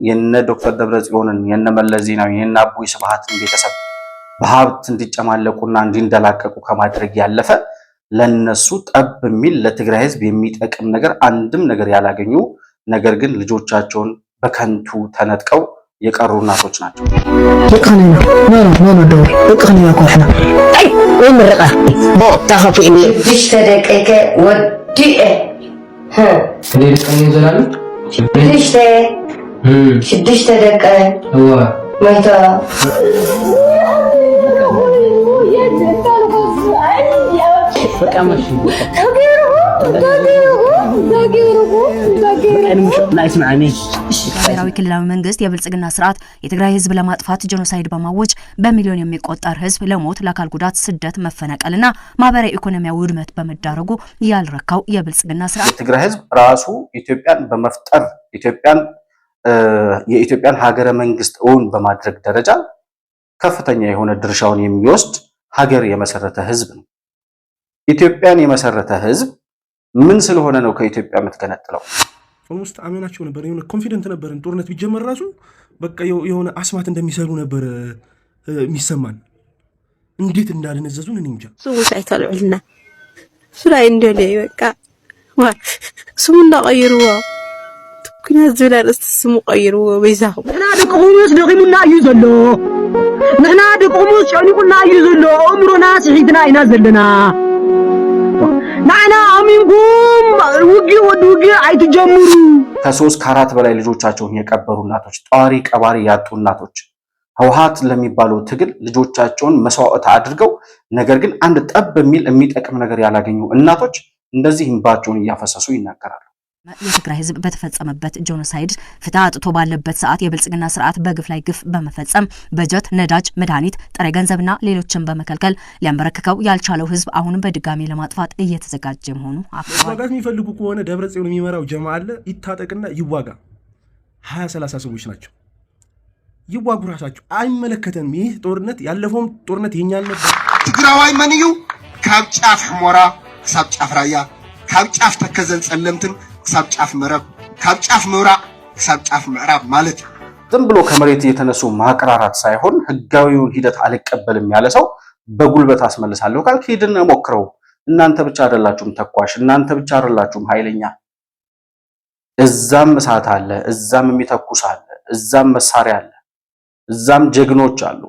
የነ ዶክተር ደብረጽዮንን የነ መለስ ዜናዊ የነ አቦይ ስብሃትን ቤተሰብ በሀብት እንዲጨማለቁና እንዲንደላቀቁ ከማድረግ ያለፈ ለነሱ ጠብ የሚል ለትግራይ ህዝብ የሚጠቅም ነገር አንድም ነገር ያላገኙ ነገር ግን ልጆቻቸውን በከንቱ ተነጥቀው የቀሩ እናቶች ናቸው። ይቀነና ማን ደው ይቀነና ኮሕና አይ ወይ ምርቃ ታኸፊኒ ትሽተደቀከ ወዲኤ ለሊት ቀን ይዘላሉ ሽድሽተ ደቀ መይታ ብሔራዊ ክልላዊ መንግስት የብልጽግና ስርዓት የትግራይ ህዝብ ለማጥፋት ጄኖሳይድ በማወጅ በሚሊዮን የሚቆጠር ህዝብ ለሞት ለአካል ጉዳት ስደት መፈናቀልና ማህበራዊ ኢኮኖሚያዊ ውድመት በመዳረጉ ያልረካው የብልጽግና ስርዓት የትግራይ ህዝብ ራሱ ኢትዮጵያን በመፍጠር የኢትዮጵያን ሀገረ መንግስት እውን በማድረግ ደረጃ ከፍተኛ የሆነ ድርሻውን የሚወስድ ሀገር የመሰረተ ህዝብ ነው። ኢትዮጵያን የመሰረተ ህዝብ ምን ስለሆነ ነው ከኢትዮጵያ የምትገነጥለው? ኦልሞስት አመናቸው ነበር። የሆነ ኮንፊደንት ነበርን። ጦርነት ቢጀመር ራሱ በቃ የሆነ አስማት እንደሚሰሩ ነበር የሚሰማን። እንዴት እንዳደነዘዙን እኔ እንጃ። ሱስ አይታልዑልና ስራይ እንደለ በቃ ስሙና ቀይሩዋ كنا زلال استسمو قيروا بيزاهم نحنا دقوموس دقيمنا يزلو نحنا دقوموس شانيقنا يزلو عمرنا سحيتنا إنا زلنا نحنا أمينكم وقي አይትጀምሩ ከ3 ከ4 በላይ ልጆቻቸውን የቀበሩ እናቶች ጧሪ ቀባሪ ያጡ እናቶች ህወሓት ለሚባለው ትግል ልጆቻቸውን መስዋዕት አድርገው ነገር ግን አንድ ጠብ በሚል የሚጠቅም ነገር ያላገኙ እናቶች እንደዚህ እንባቸውን እያፈሰሱ ይናገራሉ። የትግራይ ህዝብ በተፈጸመበት ጄኖሳይድ ፍትህ አጥቶ ባለበት ሰዓት የብልጽግና ስርዓት በግፍ ላይ ግፍ በመፈጸም በጀት፣ ነዳጅ፣ መድኃኒት፣ ጥሬ ገንዘብና ሌሎችን በመከልከል ሊያንበረክከው ያልቻለው ህዝብ አሁንም በድጋሚ ለማጥፋት እየተዘጋጀ መሆኑ አፍሯል። ዋጋት የሚፈልጉ ከሆነ ደብረጽዮን የሚመራው ጀማ አለ ይታጠቅና ይዋጋ። 20-30 ሰዎች ናቸው። ይዋጉ ራሳቸው አይመለከተንም። ይህ ጦርነት ያለፈውም ጦርነት የኛን ነበር። ትግራዋይ መንዩ ካብ ጫፍ ሑመራ ክሳብ ጫፍ ራያ ካብ ጫፍ ተከዘን ጸለምትን ክሳብ ጫፍ መረብ ካብ ጫፍ ምብራቅ ክሳብ ጫፍ ምዕራብ ማለት ዝም ብሎ ከመሬት የተነሱ ማቅራራት ሳይሆን ህጋዊውን ሂደት አልቀበልም ያለ ሰው በጉልበት አስመልሳለሁ ካልክ ሂድና ሞክረው። እናንተ ብቻ አይደላችሁም ተኳሽ፣ እናንተ ብቻ አይደላችሁም ኃይለኛ። እዛም እሳት አለ፣ እዛም የሚተኩስ አለ፣ እዛም መሳሪያ አለ፣ እዛም ጀግኖች አሉ።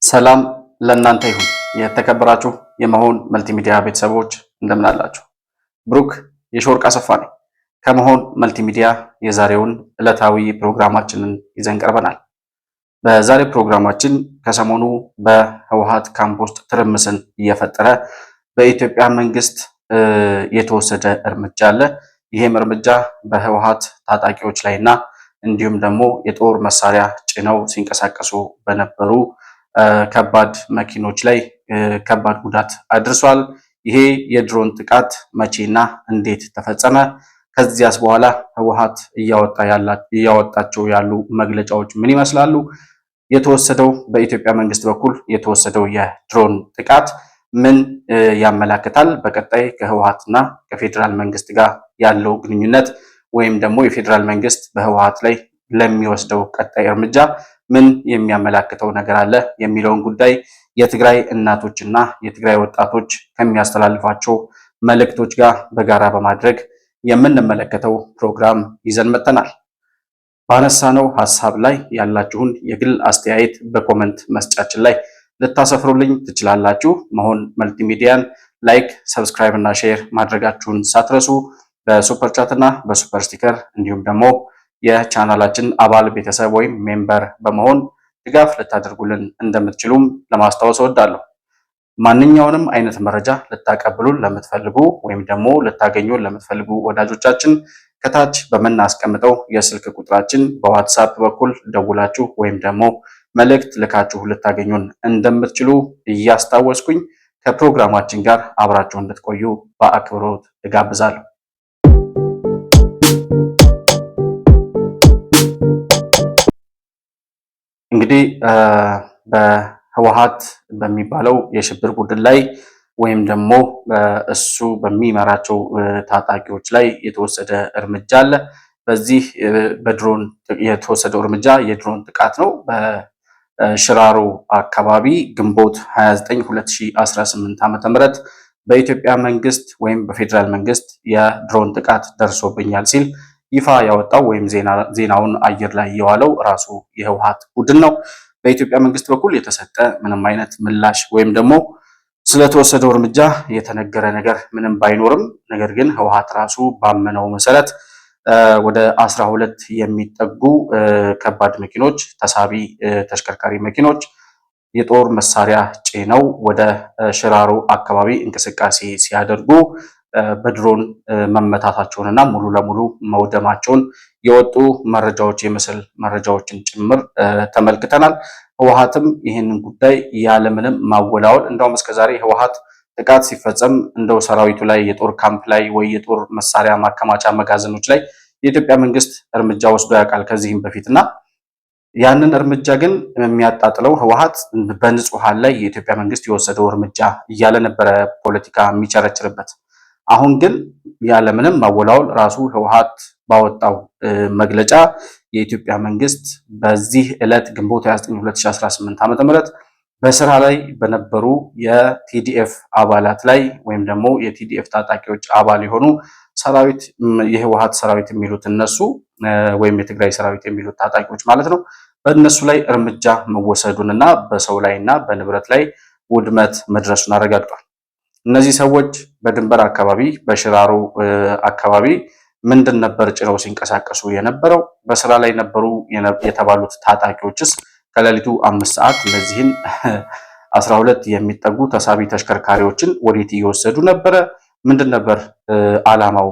ሰላም ለእናንተ ይሁን። የተከበራችሁ የመሆን መልቲሚዲያ ቤተሰቦች እንደምን አላችሁ? ብሩክ የሾርቅ አሰፋ ነኝ። ከመሆን መልቲሚዲያ የዛሬውን ዕለታዊ ፕሮግራማችንን ይዘን ቀርበናል። በዛሬ ፕሮግራማችን ከሰሞኑ በህወሓት ካምፕ ውስጥ ትርምስን እየፈጠረ በኢትዮጵያ መንግስት የተወሰደ እርምጃ አለ። ይሄም እርምጃ በህወሓት ታጣቂዎች ላይና እንዲሁም ደግሞ የጦር መሳሪያ ጭነው ሲንቀሳቀሱ በነበሩ ከባድ መኪኖች ላይ ከባድ ጉዳት አድርሷል። ይሄ የድሮን ጥቃት መቼና እንዴት ተፈጸመ? ከዚያስ በኋላ ህወሓት እያወጣቸው ያሉ መግለጫዎች ምን ይመስላሉ? የተወሰደው በኢትዮጵያ መንግስት በኩል የተወሰደው የድሮን ጥቃት ምን ያመላክታል? በቀጣይ ከህወሓትና ከፌዴራል መንግስት ጋር ያለው ግንኙነት ወይም ደግሞ የፌዴራል መንግስት በህወሓት ላይ ለሚወስደው ቀጣይ እርምጃ ምን የሚያመላክተው ነገር አለ የሚለውን ጉዳይ የትግራይ እናቶችና የትግራይ ወጣቶች ከሚያስተላልፏቸው መልእክቶች ጋር በጋራ በማድረግ የምንመለከተው ፕሮግራም ይዘን መጥተናል። ባነሳነው ሐሳብ ላይ ያላችሁን የግል አስተያየት በኮሜንት መስጫችን ላይ ልታሰፍሩልኝ ትችላላችሁ። መሆን መልቲሚዲያን ላይክ፣ ሰብስክራይብ እና ሼር ማድረጋችሁን ሳትረሱ በሱፐር ቻት እና በሱፐር ስቲከር እንዲሁም ደግሞ የቻናላችን አባል ቤተሰብ ወይም ሜምበር በመሆን ድጋፍ ልታደርጉልን እንደምትችሉም ለማስታወስ እወዳለሁ። ማንኛውንም አይነት መረጃ ልታቀብሉን ለምትፈልጉ ወይም ደግሞ ልታገኙን ለምትፈልጉ ወዳጆቻችን ከታች በመናስቀምጠው የስልክ ቁጥራችን በዋትስአፕ በኩል ደውላችሁ ወይም ደግሞ መልእክት ልካችሁ ልታገኙን እንደምትችሉ እያስታወስኩኝ ከፕሮግራማችን ጋር አብራችሁ እንድትቆዩ በአክብሮት እጋብዛለሁ። እንግዲህ ህወሓት በሚባለው የሽብር ቡድን ላይ ወይም ደግሞ እሱ በሚመራቸው ታጣቂዎች ላይ የተወሰደ እርምጃ አለ። በዚህ በድሮን የተወሰደው እርምጃ የድሮን ጥቃት ነው። በሽራሮ አካባቢ ግንቦት 29 2018 ዓ.ም በኢትዮጵያ መንግስት ወይም በፌዴራል መንግስት የድሮን ጥቃት ደርሶብኛል ሲል ይፋ ያወጣው ወይም ዜናውን አየር ላይ የዋለው ራሱ የህወሓት ቡድን ነው። በኢትዮጵያ መንግስት በኩል የተሰጠ ምንም አይነት ምላሽ ወይም ደግሞ ስለተወሰደው እርምጃ የተነገረ ነገር ምንም ባይኖርም፣ ነገር ግን ህወሓት ራሱ ባመነው መሰረት ወደ 12 የሚጠጉ ከባድ መኪኖች፣ ተሳቢ ተሽከርካሪ መኪኖች የጦር መሳሪያ ጭነው ወደ ሽራሮ አካባቢ እንቅስቃሴ ሲያደርጉ በድሮን መመታታቸውንና ሙሉ ለሙሉ መውደማቸውን የወጡ መረጃዎች የምስል መረጃዎችን ጭምር ተመልክተናል። ህወሓትም ይህንን ጉዳይ ያለምንም ማወላወል እንደውም እስከዛሬ ህወሓት ጥቃት ሲፈጸም እንደው ሰራዊቱ ላይ የጦር ካምፕ ላይ ወይ የጦር መሳሪያ ማከማቻ መጋዘኖች ላይ የኢትዮጵያ መንግስት እርምጃ ወስዶ ያውቃል ከዚህም በፊትና ያንን እርምጃ ግን የሚያጣጥለው ህወሓት በንጹሃን ላይ የኢትዮጵያ መንግስት የወሰደው እርምጃ እያለ ነበረ ፖለቲካ የሚቸረችርበት። አሁን ግን ያለምንም ማወላወል ራሱ ህወሓት ባወጣው መግለጫ የኢትዮጵያ መንግስት በዚህ ዕለት ግንቦት 29 2018 ዓ.ም በስራ ላይ በነበሩ የቲዲኤፍ አባላት ላይ ወይም ደግሞ የቲዲኤፍ ታጣቂዎች አባል የሆኑ ሰራዊት የህወሓት ሰራዊት የሚሉት እነሱ ወይም የትግራይ ሰራዊት የሚሉት ታጣቂዎች ማለት ነው በእነሱ ላይ እርምጃ መወሰዱንና በሰው ላይና በንብረት ላይ ውድመት መድረሱን አረጋግጧል። እነዚህ ሰዎች በድንበር አካባቢ በሽራሮ አካባቢ ምንድን ነበር ጭነው ሲንቀሳቀሱ የነበረው? በስራ ላይ ነበሩ የተባሉት ታጣቂዎችስ ከሌሊቱ 5 ሰዓት እነዚህን 12 የሚጠጉ ተሳቢ ተሽከርካሪዎችን ወዴት እየወሰዱ ነበረ? ምንድን ነበር ዓላማው?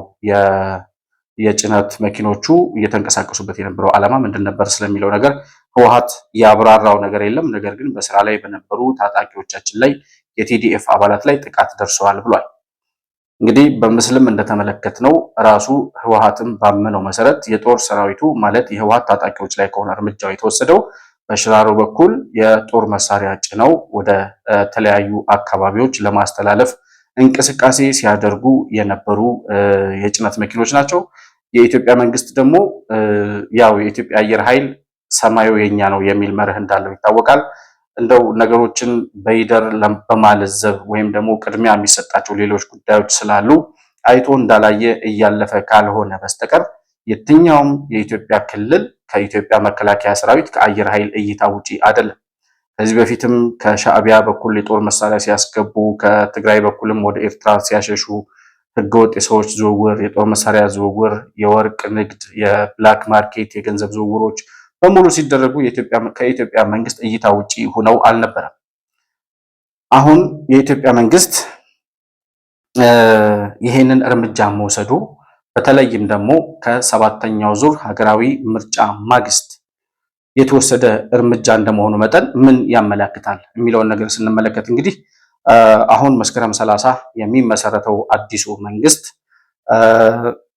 የጭነት መኪኖቹ እየተንቀሳቀሱበት የነበረው ዓላማ ምንድን ነበር ስለሚለው ነገር ህወሓት ያብራራው ነገር የለም። ነገር ግን በስራ ላይ በነበሩ ታጣቂዎቻችን ላይ የቲዲኤፍ አባላት ላይ ጥቃት ደርሰዋል ብሏል። እንግዲህ በምስልም እንደተመለከትነው ራሱ ህወሓትም ባመነው መሰረት የጦር ሰራዊቱ ማለት የህወሓት ታጣቂዎች ላይ ከሆነ እርምጃው የተወሰደው በሽራሮ በኩል የጦር መሳሪያ ጭነው ወደ ተለያዩ አካባቢዎች ለማስተላለፍ እንቅስቃሴ ሲያደርጉ የነበሩ የጭነት መኪኖች ናቸው። የኢትዮጵያ መንግስት ደግሞ ያው የኢትዮጵያ አየር ኃይል ሰማዩ የኛ ነው የሚል መርህ እንዳለው ይታወቃል። እንደው ነገሮችን በይደር በማለዘብ ወይም ደግሞ ቅድሚያ የሚሰጣቸው ሌሎች ጉዳዮች ስላሉ አይቶ እንዳላየ እያለፈ ካልሆነ በስተቀር የትኛውም የኢትዮጵያ ክልል ከኢትዮጵያ መከላከያ ሰራዊት ከአየር ኃይል እይታ ውጪ አይደለም። ከዚህ በፊትም ከሻዕቢያ በኩል የጦር መሳሪያ ሲያስገቡ ከትግራይ በኩልም ወደ ኤርትራ ሲያሸሹ ህገወጥ የሰዎች ዝውውር፣ የጦር መሳሪያ ዝውውር፣ የወርቅ ንግድ፣ የብላክ ማርኬት የገንዘብ ዝውውሮች በሙሉ ሲደረጉ ከኢትዮጵያ መንግስት እይታ ውጪ ሆነው አልነበረም። አሁን የኢትዮጵያ መንግስት ይሄንን እርምጃ መውሰዱ በተለይም ደግሞ ከ7ኛው ዙር ሀገራዊ ምርጫ ማግስት የተወሰደ እርምጃ እንደመሆኑ መጠን ምን ያመላክታል የሚለውን ነገር ስንመለከት እንግዲህ አሁን መስከረም 30 የሚመሰረተው አዲሱ መንግስት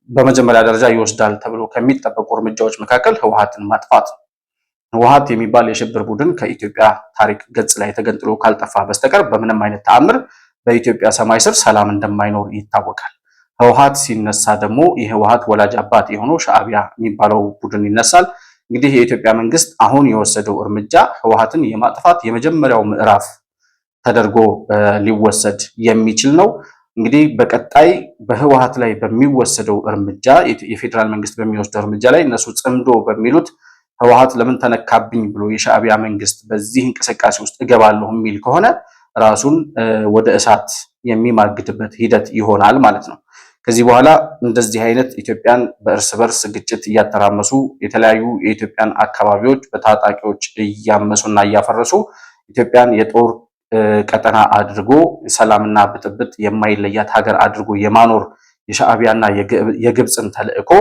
በመጀመሪያ ደረጃ ይወስዳል ተብሎ ከሚጠበቁ እርምጃዎች መካከል ህወሓትን ማጥፋት ነው። ህወሓት የሚባል የሽብር ቡድን ከኢትዮጵያ ታሪክ ገጽ ላይ ተገንጥሎ ካልጠፋ በስተቀር በምንም አይነት ተአምር በኢትዮጵያ ሰማይ ስር ሰላም እንደማይኖር ይታወቃል። ህወሓት ሲነሳ ደግሞ የህወሓት ወላጅ አባት የሆነው ሻዕቢያ የሚባለው ቡድን ይነሳል። እንግዲህ የኢትዮጵያ መንግስት አሁን የወሰደው እርምጃ ህወሓትን የማጥፋት የመጀመሪያው ምዕራፍ ተደርጎ ሊወሰድ የሚችል ነው። እንግዲህ በቀጣይ በህወሓት ላይ በሚወሰደው እርምጃ የፌዴራል መንግስት በሚወስደው እርምጃ ላይ እነሱ ጽምዶ በሚሉት ህወሓት ለምን ተነካብኝ ብሎ የሻዕቢያ መንግስት በዚህ እንቅስቃሴ ውስጥ እገባለሁ የሚል ከሆነ ራሱን ወደ እሳት የሚማግድበት ሂደት ይሆናል ማለት ነው። ከዚህ በኋላ እንደዚህ አይነት ኢትዮጵያን በእርስ በርስ ግጭት እያተራመሱ የተለያዩ የኢትዮጵያን አካባቢዎች በታጣቂዎች እያመሱና እያፈረሱ ኢትዮጵያን የጦር ቀጠና አድርጎ ሰላምና ብጥብጥ የማይለያት ሀገር አድርጎ የማኖር የሻዕቢያና የግብፅን ተልዕኮ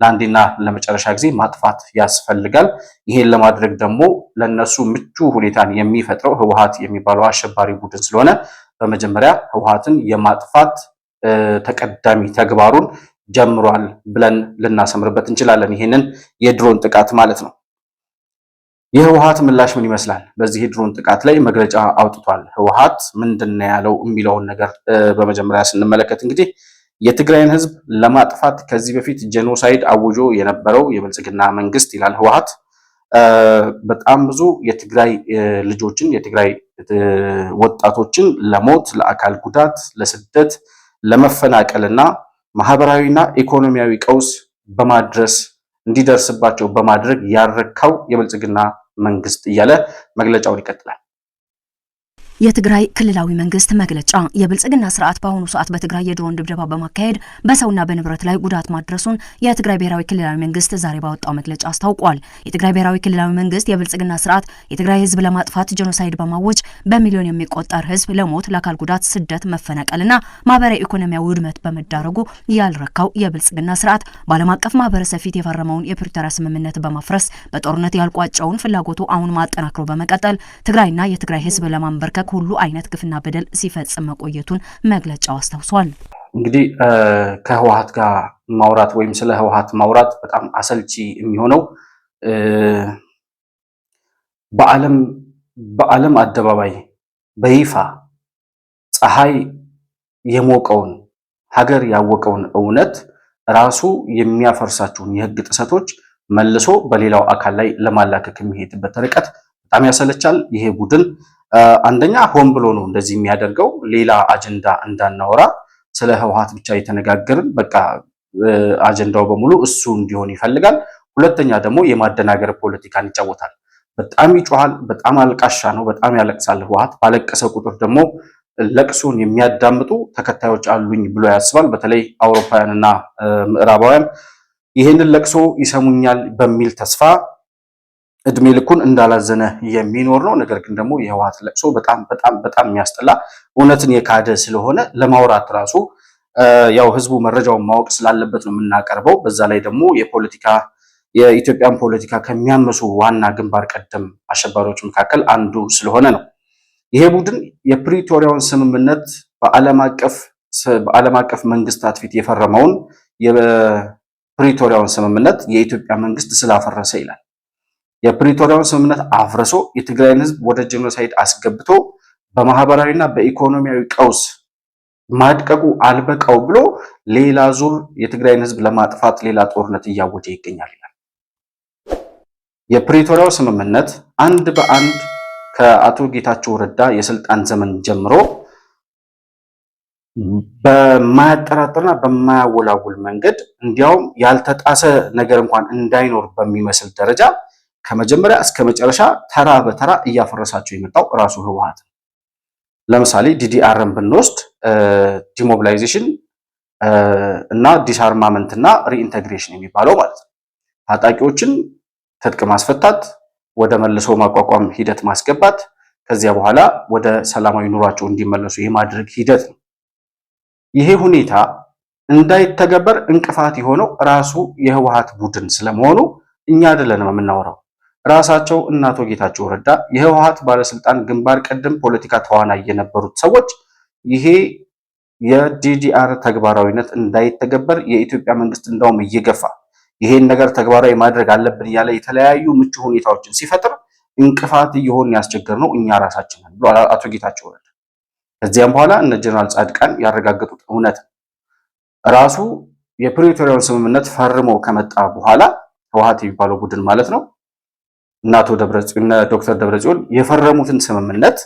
ለአንዴና ለመጨረሻ ጊዜ ማጥፋት ያስፈልጋል። ይሄን ለማድረግ ደግሞ ለነሱ ምቹ ሁኔታን የሚፈጥረው ህወሓት የሚባለው አሸባሪ ቡድን ስለሆነ በመጀመሪያ ህወሓትን የማጥፋት ተቀዳሚ ተግባሩን ጀምሯል ብለን ልናሰምርበት እንችላለን። ይሄንን የድሮን ጥቃት ማለት ነው። የህወሓት ምላሽ ምን ይመስላል? በዚህ ድሮን ጥቃት ላይ መግለጫ አውጥቷል። ህወሓት ምንድነው ያለው የሚለውን ነገር በመጀመሪያ ስንመለከት እንግዲህ የትግራይን ህዝብ ለማጥፋት ከዚህ በፊት ጄኖሳይድ አውጆ የነበረው የብልጽግና መንግስት ይላል ህወሓት በጣም ብዙ የትግራይ ልጆችን የትግራይ ወጣቶችን ለሞት፣ ለአካል ጉዳት፣ ለስደት፣ ለመፈናቀልና ማህበራዊና ኢኮኖሚያዊ ቀውስ በማድረስ እንዲደርስባቸው በማድረግ ያረካው የብልጽግና መንግስት እያለ መግለጫውን ይቀጥላል። የትግራይ ክልላዊ መንግስት መግለጫ የብልጽግና ስርዓት በአሁኑ ሰዓት በትግራይ የድሮን ድብደባ በማካሄድ በሰውና በንብረት ላይ ጉዳት ማድረሱን የትግራይ ብሔራዊ ክልላዊ መንግስት ዛሬ ባወጣው መግለጫ አስታውቋል። የትግራይ ብሔራዊ ክልላዊ መንግስት የብልጽግና ስርዓት የትግራይ ህዝብ ለማጥፋት ጄኖሳይድ በማወጅ በሚሊዮን የሚቆጠር ህዝብ ለሞት፣ ለአካል ጉዳት፣ ስደት፣ መፈናቀልና ማህበራዊ ኢኮኖሚያዊ ውድመት በመዳረጉ ያልረካው የብልጽግና ስርዓት በዓለም አቀፍ ማህበረሰብ ፊት የፈረመውን የፕሪቶሪያ ስምምነት በማፍረስ በጦርነት ያልቋጨውን ፍላጎቱ አሁን ማጠናክሮ በመቀጠል ትግራይና የትግራይ ህዝብ ለማንበርከክ ሁሉ አይነት ግፍና በደል ሲፈጽም መቆየቱን መግለጫው አስታውሷል። እንግዲህ ከህወሓት ጋር ማውራት ወይም ስለ ህወሓት ማውራት በጣም አሰልቺ የሚሆነው በዓለም አደባባይ በይፋ ፀሐይ የሞቀውን ሀገር ያወቀውን እውነት ራሱ የሚያፈርሳቸውን የህግ ጥሰቶች መልሶ በሌላው አካል ላይ ለማላከክ የሚሄድበት ርቀት በጣም ያሰለቻል። ይሄ ቡድን አንደኛ ሆን ብሎ ነው እንደዚህ የሚያደርገው። ሌላ አጀንዳ እንዳናወራ ስለ ህወሓት ብቻ የተነጋገርን በቃ አጀንዳው በሙሉ እሱ እንዲሆን ይፈልጋል። ሁለተኛ ደግሞ የማደናገር ፖለቲካን ይጫወታል። በጣም ይጮሃል፣ በጣም አልቃሻ ነው፣ በጣም ያለቅሳል። ህወሓት ባለቀሰ ቁጥር ደግሞ ለቅሶን የሚያዳምጡ ተከታዮች አሉኝ ብሎ ያስባል። በተለይ አውሮፓውያንና ምዕራባውያን ይህንን ለቅሶ ይሰሙኛል በሚል ተስፋ እድሜ ልኩን እንዳላዘነ የሚኖር ነው። ነገር ግን ደግሞ የህወሓት ለቅሶ በጣም በጣም በጣም የሚያስጠላ እውነትን የካደ ስለሆነ ለማውራት ራሱ ያው ህዝቡ መረጃውን ማወቅ ስላለበት ነው የምናቀርበው። በዛ ላይ ደግሞ የኢትዮጵያን ፖለቲካ ከሚያመሱ ዋና ግንባር ቀደም አሸባሪዎች መካከል አንዱ ስለሆነ ነው። ይሄ ቡድን የፕሪቶሪያውን ስምምነት በዓለም አቀፍ መንግስታት ፊት የፈረመውን የፕሪቶሪያውን ስምምነት የኢትዮጵያ መንግስት ስላፈረሰ ይላል። የፕሪቶሪያውን ስምምነት አፍርሶ የትግራይን ህዝብ ወደ ጄኖሳይድ አስገብቶ በማህበራዊና በኢኮኖሚያዊ ቀውስ ማድቀቁ አልበቃው ብሎ ሌላ ዙር የትግራይን ህዝብ ለማጥፋት ሌላ ጦርነት እያወጀ ይገኛል ይላል። የፕሪቶሪያው ስምምነት አንድ በአንድ ከአቶ ጌታቸው ረዳ የስልጣን ዘመን ጀምሮ በማያጠራጥርና በማያወላውል መንገድ እንዲያውም ያልተጣሰ ነገር እንኳን እንዳይኖር በሚመስል ደረጃ ከመጀመሪያ እስከ መጨረሻ ተራ በተራ እያፈረሳቸው የመጣው ራሱ ህወሓት ነው። ለምሳሌ ዲዲአርን ብንወስድ ዲሞቢላይዜሽን እና ዲስአርማመንት እና ሪኢንቴግሬሽን የሚባለው ማለት ነው። ታጣቂዎችን ትጥቅ ማስፈታት፣ ወደ መልሶ ማቋቋም ሂደት ማስገባት፣ ከዚያ በኋላ ወደ ሰላማዊ ኑሯቸው እንዲመለሱ የማድረግ ሂደት ነው። ይሄ ሁኔታ እንዳይተገበር እንቅፋት የሆነው ራሱ የህወሓት ቡድን ስለመሆኑ እኛ አይደለንም የምናወራው። ራሳቸው እና አቶ ጌታቸው ረዳ የህወሓት ባለስልጣን ግንባር ቀደም ፖለቲካ ተዋናይ የነበሩት ሰዎች ይሄ የዲዲአር ተግባራዊነት እንዳይተገበር የኢትዮጵያ መንግስት እንዳውም እየገፋ ይሄን ነገር ተግባራዊ ማድረግ አለብን እያለ የተለያዩ ምቹ ሁኔታዎችን ሲፈጥር እንቅፋት እየሆን ያስቸገር ነው እኛ ራሳችን ነን ብሎ አቶ ጌታቸው ረዳ ከዚያም በኋላ እነ ጀነራል ጻድቃን ያረጋገጡት እውነት ራሱ የፕሪቶሪያውን ስምምነት ፈርሞ ከመጣ በኋላ ህወሓት የሚባለው ቡድን ማለት ነው እና አቶ ደብረጽዮን ዶክተር ደብረጽዮን የፈረሙትን ስምምነት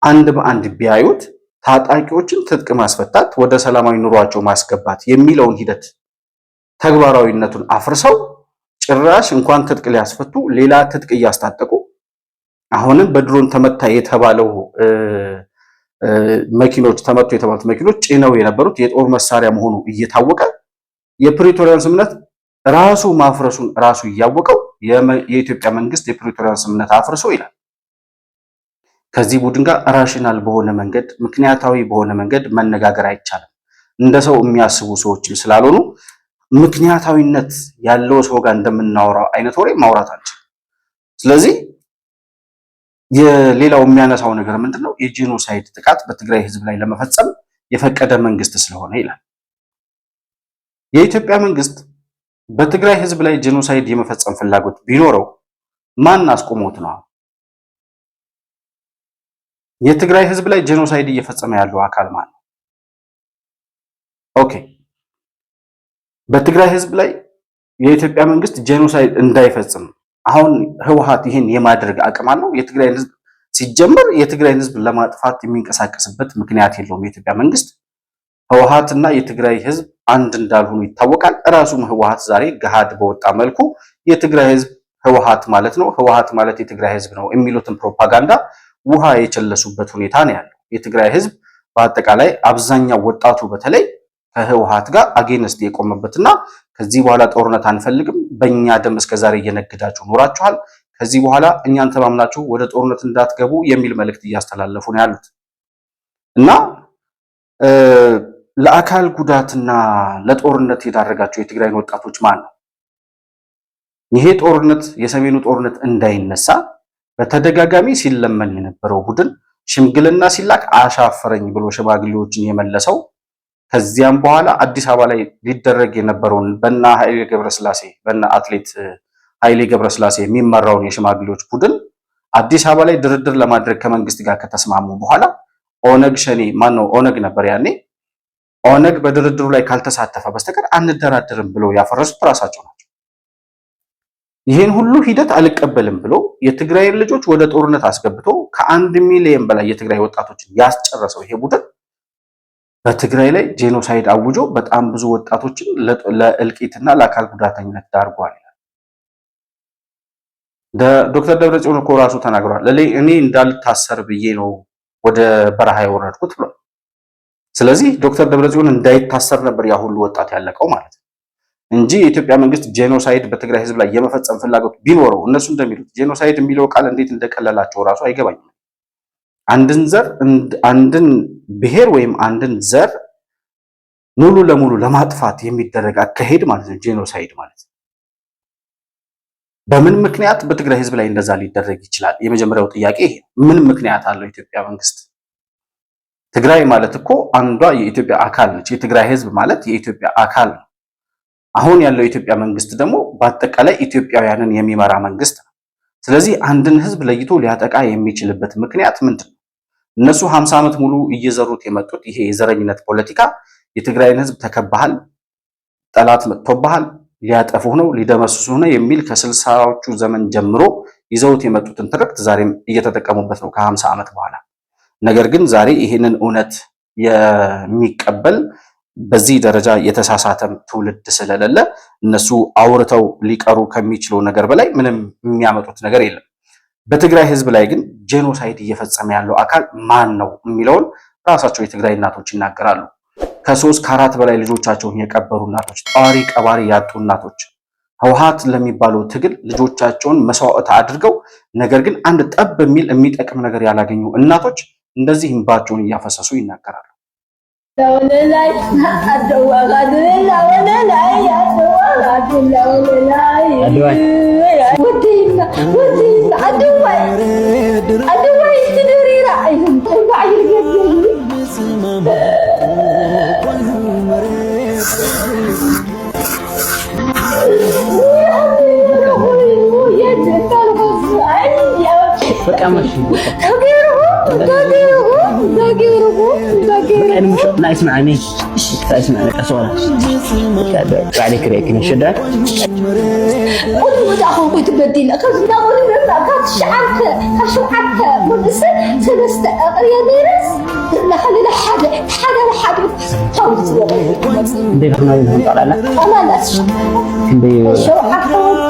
አንድ በአንድ ቢያዩት ታጣቂዎችን ትጥቅ ማስፈታት፣ ወደ ሰላማዊ ኑሯቸው ማስገባት የሚለውን ሂደት ተግባራዊነቱን አፍርሰው ጭራሽ እንኳን ትጥቅ ሊያስፈቱ ሌላ ትጥቅ እያስታጠቁ አሁንም በድሮን ተመታ የተባለው መኪኖች ተመቱ የተባሉት መኪኖች ጭነው የነበሩት የጦር መሳሪያ መሆኑ እየታወቀ የፕሪቶሪያን ስምምነት ራሱ ማፍረሱን ራሱ እያወቀው የኢትዮጵያ መንግስት የፕሪቶሪያን ስምምነት አፍርሶ ይላል። ከዚህ ቡድን ጋር ራሽናል በሆነ መንገድ ምክንያታዊ በሆነ መንገድ መነጋገር አይቻልም። እንደ ሰው የሚያስቡ ሰዎችም ስላልሆኑ ምክንያታዊነት ያለው ሰው ጋር እንደምናወራው አይነት ወሬ ማውራት አንችልም። ስለዚህ የሌላው የሚያነሳው ነገር ምንድነው? የጄኖሳይድ ጥቃት በትግራይ ህዝብ ላይ ለመፈጸም የፈቀደ መንግስት ስለሆነ ይላል። የኢትዮጵያ መንግስት በትግራይ ህዝብ ላይ ጄኖሳይድ የመፈጸም ፍላጎት ቢኖረው ማን አስቆሞት ነው? የትግራይ ህዝብ ላይ ጄኖሳይድ እየፈጸመ ያለው አካል ማን ነው? ኦኬ በትግራይ ህዝብ ላይ የኢትዮጵያ መንግስት ጄኖሳይድ እንዳይፈጽም አሁን ህወሓት ይሄን የማድረግ አቅም አለው? የትግራይ ህዝብ ሲጀመር የትግራይ ህዝብ ለማጥፋት የሚንቀሳቀስበት ምክንያት የለውም። የኢትዮጵያ መንግስት ህወሓትና የትግራይ ህዝብ አንድ እንዳልሆኑ ይታወቃል። ራሱም ህወሓት ዛሬ ገሃድ በወጣ መልኩ የትግራይ ህዝብ ህወሓት ማለት ነው፣ ህወሓት ማለት የትግራይ ህዝብ ነው የሚሉትን ፕሮፓጋንዳ ውሃ የቸለሱበት ሁኔታ ነው ያለው። የትግራይ ህዝብ በአጠቃላይ አብዛኛው ወጣቱ በተለይ ከህወሓት ጋር አጌንስት የቆመበትና ከዚህ በኋላ ጦርነት አንፈልግም፣ በእኛ ደም እስከዛሬ እየነገዳችሁ ኖራችኋል፣ ከዚህ በኋላ እኛን ተማምናችሁ ወደ ጦርነት እንዳትገቡ የሚል መልእክት እያስተላለፉ ነው ያሉት እና ለአካል ጉዳትና ለጦርነት የዳረጋቸው የትግራይን ወጣቶች ማን ነው? ይሄ ጦርነት የሰሜኑ ጦርነት እንዳይነሳ በተደጋጋሚ ሲለመን የነበረው ቡድን ሽምግልና ሲላክ አሻፈረኝ ብሎ ሽማግሌዎችን የመለሰው ከዚያም በኋላ አዲስ አበባ ላይ ሊደረግ የነበረውን በእነ ኃይሌ ገብረስላሴ በእነ አትሌት ኃይሌ ገብረስላሴ የሚመራውን የሽማግሌዎች ቡድን አዲስ አበባ ላይ ድርድር ለማድረግ ከመንግስት ጋር ከተስማሙ በኋላ ኦነግ ሸኔ ማን ነው? ኦነግ ነበር ያኔ። ኦነግ በድርድሩ ላይ ካልተሳተፈ በስተቀር አንደራደርም ብሎ ያፈረሱት ራሳቸው ናቸው። ይሄን ሁሉ ሂደት አልቀበልም ብሎ የትግራይን ልጆች ወደ ጦርነት አስገብቶ ከ1 ሚሊዮን በላይ የትግራይ ወጣቶችን ያስጨረሰው ይሄ ቡድን በትግራይ ላይ ጄኖሳይድ አውጆ በጣም ብዙ ወጣቶችን ለእልቂትና ለአካል ጉዳተኝነት ዳርጓል። ዶክተር ደብረጽዮን እኮ ራሱ ተናግሯል። እኔ እንዳልታሰር ብዬ ነው ወደ በረሃ የወረድኩት ብሏል። ስለዚህ ዶክተር ደብረጽዮን እንዳይታሰር ነበር ያ ሁሉ ወጣት ያለቀው ማለት ነው እንጂ የኢትዮጵያ መንግስት ጄኖሳይድ በትግራይ ህዝብ ላይ የመፈጸም ፍላጎት ቢኖረው እነሱ እንደሚሉት ጄኖሳይድ የሚለው ቃል እንዴት እንደቀለላቸው ራሱ አይገባኝም። አንድን ብሔር ወይም አንድን ዘር ሙሉ ለሙሉ ለማጥፋት የሚደረግ አካሄድ ማለት ነው ጄኖሳይድ ማለት ነው። በምን ምክንያት በትግራይ ህዝብ ላይ እንደዛ ሊደረግ ይችላል? የመጀመሪያው ጥያቄ ይሄ ነው። ምን ምክንያት አለው የኢትዮጵያ መንግስት? ትግራይ ማለት እኮ አንዷ የኢትዮጵያ አካል ነች። የትግራይ ህዝብ ማለት የኢትዮጵያ አካል ነው። አሁን ያለው የኢትዮጵያ መንግስት ደግሞ በአጠቃላይ ኢትዮጵያውያንን የሚመራ መንግስት ነው። ስለዚህ አንድን ህዝብ ለይቶ ሊያጠቃ የሚችልበት ምክንያት ምንድን ነው? እነሱ 50 ዓመት ሙሉ እየዘሩት የመጡት ይሄ የዘረኝነት ፖለቲካ የትግራይን ህዝብ ተከባሃል፣ ጠላት መጥቶብሃል፣ ሊያጠፉህ ነው፣ ሊደመስሱህ ነው የሚል ከ60ዎቹ ዘመን ጀምሮ ይዘውት የመጡትን ትርክት ዛሬም እየተጠቀሙበት ነው ከ50 ዓመት በኋላ። ነገር ግን ዛሬ ይሄንን እውነት የሚቀበል በዚህ ደረጃ የተሳሳተም ትውልድ ስለሌለ እነሱ አውርተው ሊቀሩ ከሚችለው ነገር በላይ ምንም የሚያመጡት ነገር የለም። በትግራይ ህዝብ ላይ ግን ጄኖሳይድ እየፈጸመ ያለው አካል ማን ነው የሚለውን ራሳቸው የትግራይ እናቶች ይናገራሉ። ከ3 ከ4 በላይ ልጆቻቸውን የቀበሩ እናቶች፣ ጧሪ ቀባሪ ያጡ እናቶች፣ ህወሓት ለሚባለው ትግል ልጆቻቸውን መስዋዕት አድርገው ነገር ግን አንድ ጠብ የሚል የሚጠቅም ነገር ያላገኙ እናቶች እንደዚህ እንባቸውን እያፈሰሱ ይናገራሉ። أنا مش لا اسمعني اسمعني قصورة عليك ريك نشدك قول له أخوك تبدل أخذ نقول لك أخذ شعرك شعرك بس سلست يا نيرس لا خلي لا حدا دي احنا نطلع لا أنا لا دي شو حكوا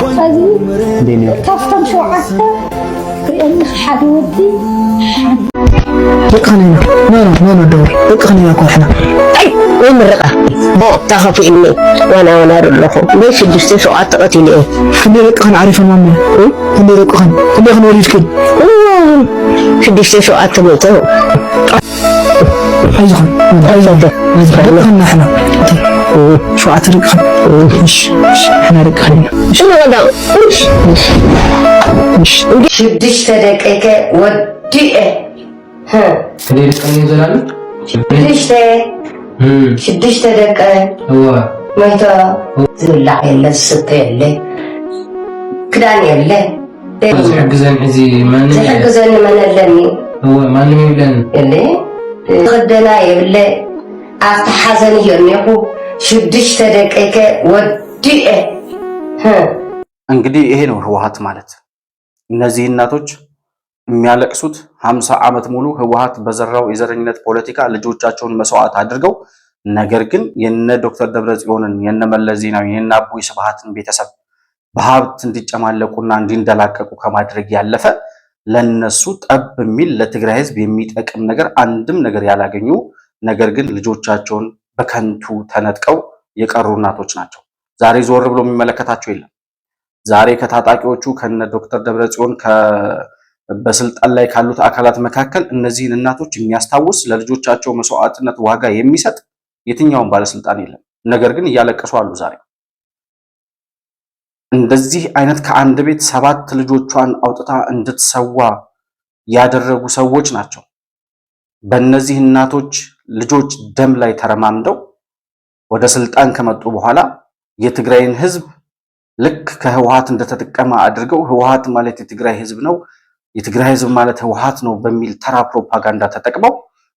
كده هذه كفتم شو عسى لأن حدا ودي رقنا ما ندور رقنا يكون احنا أي وين الرقة بو تخافي إني وأنا أرلخو ليش الدستور شو عطقتي ليه كني رقنا عارفة مامي كني رقنا كني أخن وليد كل في الدستور شو عطقتي حيزخن رقنا احنا شو عطرقنا مش احنا رقنا شنو هذا مش شدش تدقيقة وديئة كده يتكلم زلالة شدش تدقيقة هو መይቶ ዝብላዕ የለ ዝስተ የለ ክዳን የለ ዝሕግዘን ሕዚ ዝሕግዘኒ መን ኣለኒ ማንም የብለን የለ ክደና የብለ ኣብቲ ሓዘን እዮ እኒኹ 6 ደቂቀ ወዲኤ። እንግዲህ ይሄ ነው ህወሓት ማለት። እነዚህ እናቶች የሚያለቅሱት 50 ዓመት ሙሉ ህወሓት በዘራው የዘረኝነት ፖለቲካ ልጆቻቸውን መስዋዕት አድርገው ነገር ግን የነ ዶክተር ደብረጽዮንን የነ መለስ ዜናዊ የነ አቦይ ስብሃትን ቤተሰብ በሀብት እንዲጨማለቁና እንዲንደላቀቁ ከማድረግ ያለፈ ለነሱ ጠብ የሚል ለትግራይ ህዝብ የሚጠቅም ነገር አንድም ነገር ያላገኙ ነገር ግን ልጆቻቸውን በከንቱ ተነጥቀው የቀሩ እናቶች ናቸው። ዛሬ ዞር ብሎ የሚመለከታቸው የለም። ዛሬ ከታጣቂዎቹ ከነ ዶክተር ደብረጽዮን በስልጣን ላይ ካሉት አካላት መካከል እነዚህን እናቶች የሚያስታውስ ለልጆቻቸው መስዋዕትነት ዋጋ የሚሰጥ የትኛውን ባለስልጣን የለም። ነገር ግን እያለቀሱ አሉ። ዛሬ እንደዚህ አይነት ከአንድ ቤት 7 ልጆቿን አውጥታ እንድትሰዋ ያደረጉ ሰዎች ናቸው በእነዚህ እናቶች ልጆች ደም ላይ ተረማምደው ወደ ስልጣን ከመጡ በኋላ የትግራይን ህዝብ ልክ ከህወሓት እንደተጠቀመ አድርገው ህወሓት ማለት የትግራይ ህዝብ ነው፣ የትግራይ ህዝብ ማለት ህወሓት ነው በሚል ተራ ፕሮፓጋንዳ ተጠቅመው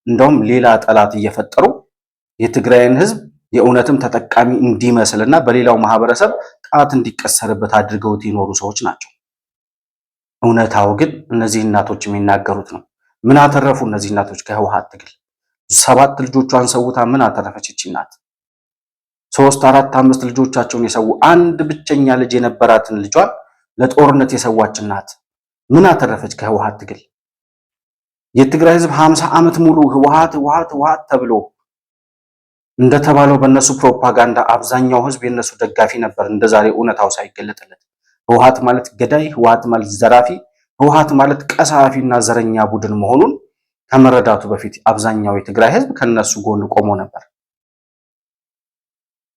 እንደውም ሌላ ጠላት እየፈጠሩ የትግራይን ህዝብ የእውነትም ተጠቃሚ እንዲመስልና በሌላው ማህበረሰብ ጣት እንዲቀሰርበት አድርገውት የኖሩ ሰዎች ናቸው። እውነታው ግን እነዚህ እናቶች የሚናገሩት ነው። ምን አተረፉ እነዚህ እናቶች ከህወሓት ትግል? 7 ልጆቿን ሰውታ ምን አተረፈች ይቺ እናት? 3፣ 4፣ 5 ልጆቻቸውን የሰው አንድ ብቸኛ ልጅ የነበራትን ልጇን ለጦርነት የሰዋች እናት ምን አተረፈች ከህወሓት ትግል? የትግራይ ህዝብ 50 ዓመት ሙሉ ህወሓት ህወሓት ህወሓት ተብሎ እንደተባለው በእነሱ ፕሮፓጋንዳ አብዛኛው ህዝብ የነሱ ደጋፊ ነበር። እንደዛሬ እውነታው ሳይገለጥለት ህወሓት ማለት ገዳይ፣ ህወሓት ማለት ዘራፊ፣ ህወሓት ማለት ቀሳፊና ዘረኛ ቡድን መሆኑን ከመረዳቱ በፊት አብዛኛው የትግራይ ህዝብ ከነሱ ጎን ቆሞ ነበር።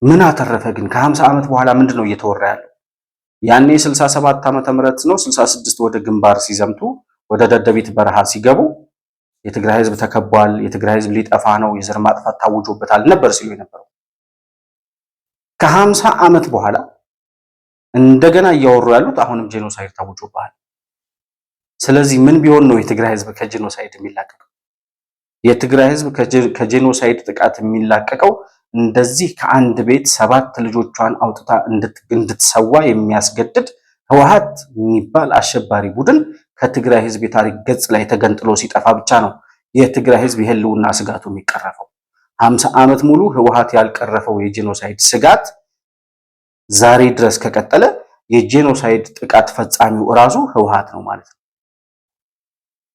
ምን አተረፈ ግን? ከ50 ዓመት በኋላ ምንድነው እየተወራ ያለው? ያኔ 67 ዓመተ ምህረት ነው 66 ወደ ግንባር ሲዘምቱ ወደ ደደቢት በረሃ ሲገቡ የትግራይ ህዝብ ተከቧል፣ የትግራይ ህዝብ ሊጠፋ ነው፣ የዘር ማጥፋት ታውጆበታል ነበር ሲሉ የነበረው። ከ50 ዓመት በኋላ እንደገና እያወሩ ያሉት አሁንም ጄኖሳይድ ታውጆባል። ስለዚህ ምን ቢሆን ነው የትግራይ ህዝብ ከጄኖሳይድ የሚላቀቀው? የትግራይ ህዝብ ከጄኖሳይድ ጥቃት የሚላቀቀው እንደዚህ ከአንድ ቤት 7 ልጆቿን አውጥታ እንድትሰዋ የሚያስገድድ ህወሓት የሚባል አሸባሪ ቡድን ከትግራይ ህዝብ የታሪክ ገጽ ላይ ተገንጥሎ ሲጠፋ ብቻ ነው የትግራይ ህዝብ የህልውና ስጋቱ የሚቀረፈው። 50 ዓመት ሙሉ ህወሓት ያልቀረፈው የጄኖሳይድ ስጋት ዛሬ ድረስ ከቀጠለ የጄኖሳይድ ጥቃት ፈጻሚው እራሱ ህወሓት ነው ማለት ነው።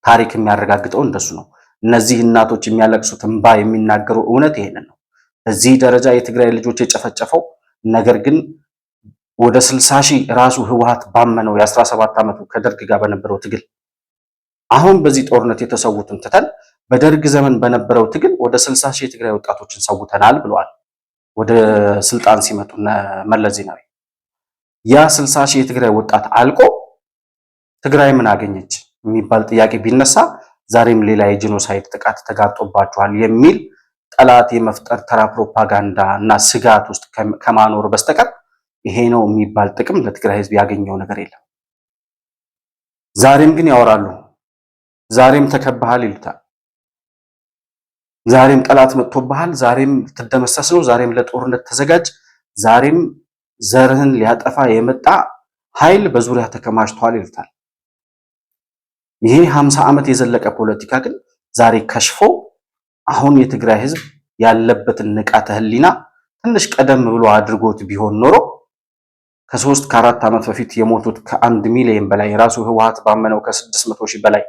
ታሪክ የሚያረጋግጠው እንደሱ ነው። እነዚህ እናቶች የሚያለቅሱት እንባ የሚናገረው እውነት ይሄንን ነው። በዚህ ደረጃ የትግራይ ልጆች የጨፈጨፈው ነገር ግን ወደ 60 ሺህ ራሱ ህወሓት ባመነው የ17 ዓመቱ ከደርግ ጋር በነበረው ትግል አሁን በዚህ ጦርነት የተሰዉትን ትተን በደርግ ዘመን በነበረው ትግል ወደ 60 ሺህ የትግራይ ወጣቶችን ሰውተናል ብለዋል። ወደ ስልጣን ሲመጡ መለስ ዜናዊ ያ 60 ሺህ የትግራይ ወጣት አልቆ ትግራይ ምን አገኘች የሚባል ጥያቄ ቢነሳ ዛሬም ሌላ የጄኖሳይድ ጥቃት ተጋርጦባቸዋል የሚል ጠላት የመፍጠር ተራ ፕሮፓጋንዳ እና ስጋት ውስጥ ከማኖር በስተቀር ይሄ ነው የሚባል ጥቅም ለትግራይ ህዝብ ያገኘው ነገር የለም። ዛሬም ግን ያወራሉ። ዛሬም ተከባሃል ይሉታል። ዛሬም ጠላት መጥቶብሃል፣ ዛሬም ትደመሰስ ነው፣ ዛሬም ለጦርነት ተዘጋጅ፣ ዛሬም ዘርህን ሊያጠፋ የመጣ ኃይል በዙሪያ ተከማችቷል ይሉታል። ይሄ 50 ዓመት የዘለቀ ፖለቲካ ግን ዛሬ ከሽፎ አሁን የትግራይ ህዝብ ያለበትን ንቃተ ህሊና ትንሽ ቀደም ብሎ አድርጎት ቢሆን ኖሮ ከ3 ከ4 ዓመት በፊት የሞቱት ከ1 ሚሊዮን በላይ ራሱ ህወሓት ባመነው ከ600 ሺህ በላይ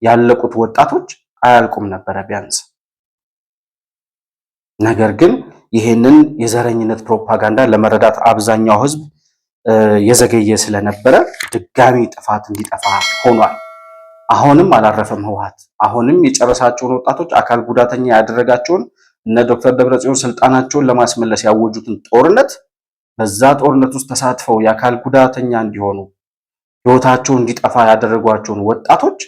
ያለቁት ወጣቶች አያልቁም ነበረ ቢያንስ። ነገር ግን ይሄንን የዘረኝነት ፕሮፓጋንዳ ለመረዳት አብዛኛው ህዝብ የዘገየ ስለነበረ ድጋሚ ጥፋት እንዲጠፋ ሆኗል። አሁንም አላረፈም ህወሓት። አሁንም የጨረሳቸውን ወጣቶች አካል ጉዳተኛ ያደረጋቸውን እነ ዶክተር ደብረጽዮን ስልጣናቸውን ለማስመለስ ያወጁትን ጦርነት በዛ ጦርነት ውስጥ ተሳትፈው የአካል ጉዳተኛ እንዲሆኑ ህይወታቸው እንዲጠፋ ያደረጓቸውን ወጣቶች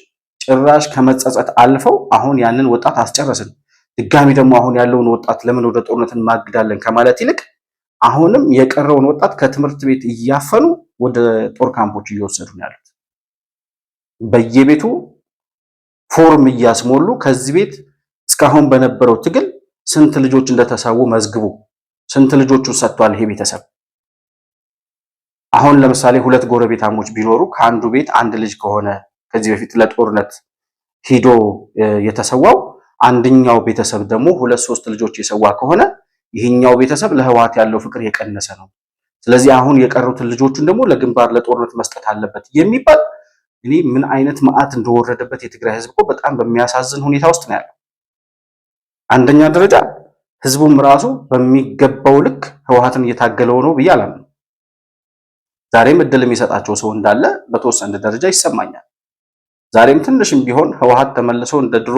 ጭራሽ ከመጸጸት አልፈው አሁን ያንን ወጣት አስጨረስን፣ ድጋሚ ደግሞ አሁን ያለውን ወጣት ለምን ወደ ጦርነት እንማግዳለን ከማለት ይልቅ አሁንም የቀረውን ወጣት ከትምህርት ቤት እያፈኑ ወደ ጦር ካምፖች እየወሰዱ ነው ያሉት። በየቤቱ ፎርም እያስሞሉ ከዚህ ቤት እስካሁን በነበረው ትግል ስንት ልጆች እንደተሰዉ መዝግቡ፣ ስንት ልጆቹን ሰጥቷል ይሄ ቤተሰብ። አሁን ለምሳሌ ሁለት ጎረቤታሞች ቢኖሩ ከአንዱ ቤት አንድ ልጅ ከሆነ ከዚህ በፊት ለጦርነት ሂዶ የተሰዋው አንደኛው ቤተሰብ ደግሞ ሁለት ሶስት ልጆች የሰዋ ከሆነ ይሄኛው ቤተሰብ ለህወሓት ያለው ፍቅር የቀነሰ ነው። ስለዚህ አሁን የቀሩትን ልጆቹን ደግሞ ለግንባር ለጦርነት መስጠት አለበት የሚባል እኔ ምን አይነት መዓት እንደወረደበት የትግራይ ህዝብ እኮ በጣም በሚያሳዝን ሁኔታ ውስጥ ነው ያለው። አንደኛ ደረጃ ህዝቡም ራሱ በሚገባው ልክ ህወሓትን እየታገለው ነው ብዬ አላምንም። ዛሬም እድል የሚሰጣቸው ሰው እንዳለ በተወሰነ ደረጃ ይሰማኛል። ዛሬም ትንሽም ቢሆን ህወሓት ተመልሶ እንደ ድሮ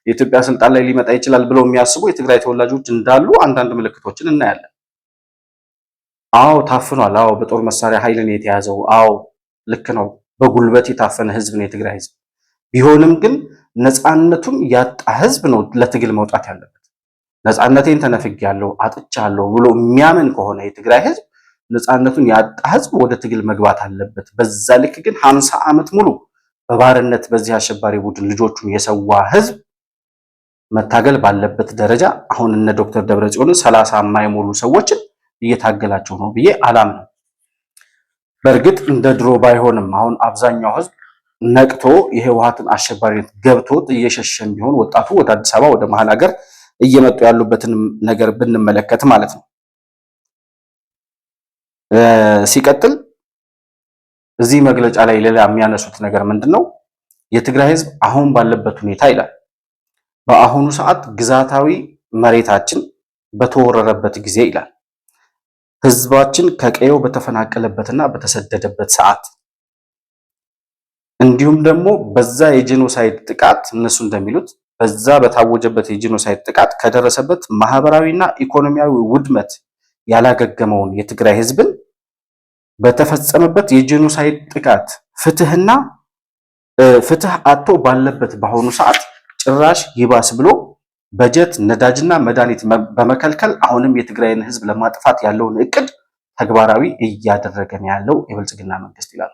የኢትዮጵያ ስልጣን ላይ ሊመጣ ይችላል ብለው የሚያስቡ የትግራይ ተወላጆች እንዳሉ አንዳንድ ምልክቶችን እናያለን። አዎ ታፍኗል። አዎ በጦር መሳሪያ ኃይል ነው የተያዘው። አዎ ልክ ነው። በጉልበት የታፈነ ህዝብ ነው የትግራይ ህዝብ። ቢሆንም ግን ነፃነቱን ያጣ ህዝብ ነው ለትግል መውጣት ያለበት። ነፃነቴን ተነፍጌያለሁ አጥቻለሁ ብሎ የሚያምን ከሆነ የትግራይ ህዝብ ነፃነቱን ያጣ ህዝብ ወደ ትግል መግባት አለበት። በዛ ልክ ግን 50 ዓመት ሙሉ በባርነት በዚህ አሸባሪ ቡድን ልጆቹን የሰዋ ህዝብ መታገል ባለበት ደረጃ አሁን እነ ዶክተር ደብረጽዮን 30 የማይሞሉ ሰዎችን እየታገላቸው ነው ብዬ አላምንም። በእርግጥ እንደ ድሮ ባይሆንም አሁን አብዛኛው ህዝብ ነቅቶ የህወሓትን አሸባሪነት ገብቶት እየሸሸም ቢሆን ወጣቱ ወደ አዲስ አበባ ወደ መሀል ሀገር እየመጡ ያሉበትን ነገር ብንመለከት ማለት ነው። ሲቀጥል እዚህ መግለጫ ላይ ሌላ የሚያነሱት ነገር ምንድነው? የትግራይ ህዝብ አሁን ባለበት ሁኔታ ይላል በአሁኑ ሰዓት ግዛታዊ መሬታችን በተወረረበት ጊዜ ይላል ህዝባችን ከቀየው በተፈናቀለበትና በተሰደደበት ሰዓት እንዲሁም ደግሞ በዛ የጄኖሳይድ ጥቃት እነሱ እንደሚሉት በዛ በታወጀበት የጄኖሳይድ ጥቃት ከደረሰበት ማህበራዊና ኢኮኖሚያዊ ውድመት ያላገገመውን የትግራይ ህዝብን በተፈጸመበት የጄኖሳይድ ጥቃት ፍትህ አጥቶ ባለበት በአሁኑ ሰዓት ጭራሽ ይባስ ብሎ በጀት ነዳጅና መድኃኒት በመከልከል አሁንም የትግራይን ህዝብ ለማጥፋት ያለውን እቅድ ተግባራዊ እያደረገ ነው ያለው የብልጽግና መንግስት ይላል።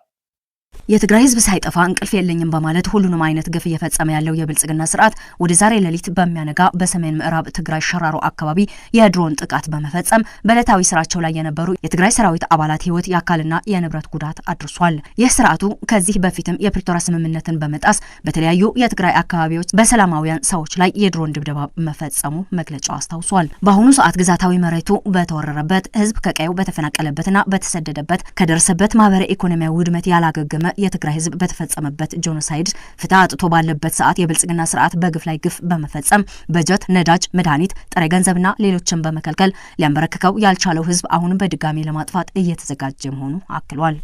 የትግራይ ህዝብ ሳይጠፋ እንቅልፍ የለኝም በማለት ሁሉንም አይነት ግፍ እየፈጸመ ያለው የብልጽግና ስርዓት ወደ ዛሬ ሌሊት በሚያነጋ በሰሜን ምዕራብ ትግራይ ሸራሮ አካባቢ የድሮን ጥቃት በመፈጸም በዕለታዊ ስራቸው ላይ የነበሩ የትግራይ ሰራዊት አባላት ህይወት የአካልና የንብረት ጉዳት አድርሷል። ይህ ስርዓቱ ከዚህ በፊትም የፕሪቶሪያ ስምምነትን በመጣስ በተለያዩ የትግራይ አካባቢዎች በሰላማውያን ሰዎች ላይ የድሮን ድብደባ መፈጸሙ መግለጫው አስታውሷል። በአሁኑ ሰዓት ግዛታዊ መሬቱ በተወረረበት ህዝብ ከቀየው በተፈናቀለበትና በተሰደደበት ከደረሰበት ማህበራዊ ኢኮኖሚያዊ ውድመት ያላገገመ የትግራይ ህዝብ በተፈጸመበት ጄኖሳይድ ፍትህ አጥቶ ባለበት ሰዓት የብልጽግና ስርዓት በግፍ ላይ ግፍ በመፈጸም በጀት፣ ነዳጅ፣ መድኃኒት፣ ጥሬ ገንዘብና ሌሎችን በመከልከል ሊያንበረክከው ያልቻለው ህዝብ አሁንም በድጋሚ ለማጥፋት እየተዘጋጀ መሆኑ አክሏል።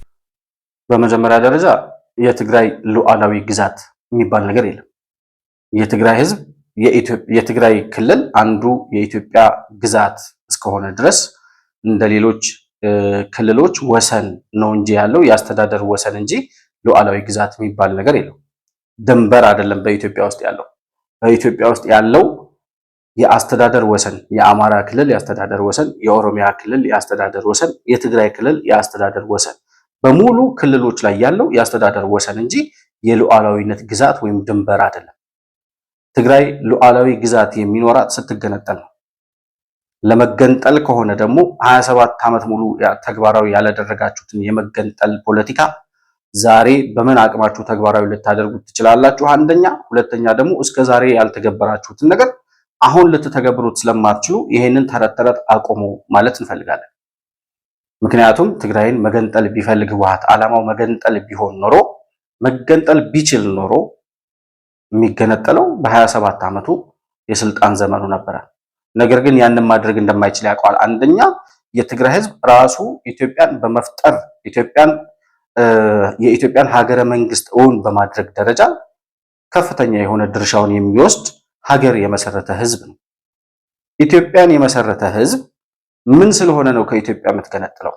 በመጀመሪያ ደረጃ የትግራይ ሉዓላዊ ግዛት የሚባል ነገር የለም። የትግራይ ህዝብ የትግራይ ክልል አንዱ የኢትዮጵያ ግዛት እስከሆነ ድረስ እንደ ሌሎች ክልሎች ወሰን ነው እንጂ ያለው የአስተዳደር ወሰን እንጂ ሉዓላዊ ግዛት የሚባል ነገር የለው። ድንበር አይደለም በኢትዮጵያ ውስጥ ያለው። በኢትዮጵያ ውስጥ ያለው የአስተዳደር ወሰን የአማራ ክልል የአስተዳደር ወሰን፣ የኦሮሚያ ክልል የአስተዳደር ወሰን፣ የትግራይ ክልል የአስተዳደር ወሰን በሙሉ ክልሎች ላይ ያለው የአስተዳደር ወሰን እንጂ የሉዓላዊነት ግዛት ወይም ድንበር አይደለም። ትግራይ ሉዓላዊ ግዛት የሚኖራት ስትገነጠል ነው። ለመገንጠል ከሆነ ደግሞ 27 ዓመት ሙሉ ተግባራዊ ያላደረጋችሁትን የመገንጠል ፖለቲካ ዛሬ በምን አቅማችሁ ተግባራዊ ልታደርጉት ትችላላችሁ? አንደኛ። ሁለተኛ ደግሞ እስከ ዛሬ ያልተገበራችሁትን ነገር አሁን ልትተገብሩት ስለማትችሉ ይሄንን ተረት ተረት አቆሙ ማለት እንፈልጋለን። ምክንያቱም ትግራይን መገንጠል ቢፈልግ ህወሓት ዓላማው መገንጠል ቢሆን ኖሮ መገንጠል ቢችል ኖሮ የሚገነጠለው በ27 ዓመቱ የስልጣን ዘመኑ ነበረ። ነገር ግን ያንን ማድረግ እንደማይችል ያውቀዋል። አንደኛ የትግራይ ህዝብ ራሱ ኢትዮጵያን በመፍጠር የኢትዮጵያን ሀገረ መንግስት እውን በማድረግ ደረጃ ከፍተኛ የሆነ ድርሻውን የሚወስድ ሀገር የመሰረተ ህዝብ ነው። ኢትዮጵያን የመሰረተ ህዝብ ምን ስለሆነ ነው ከኢትዮጵያ የምትገነጥለው?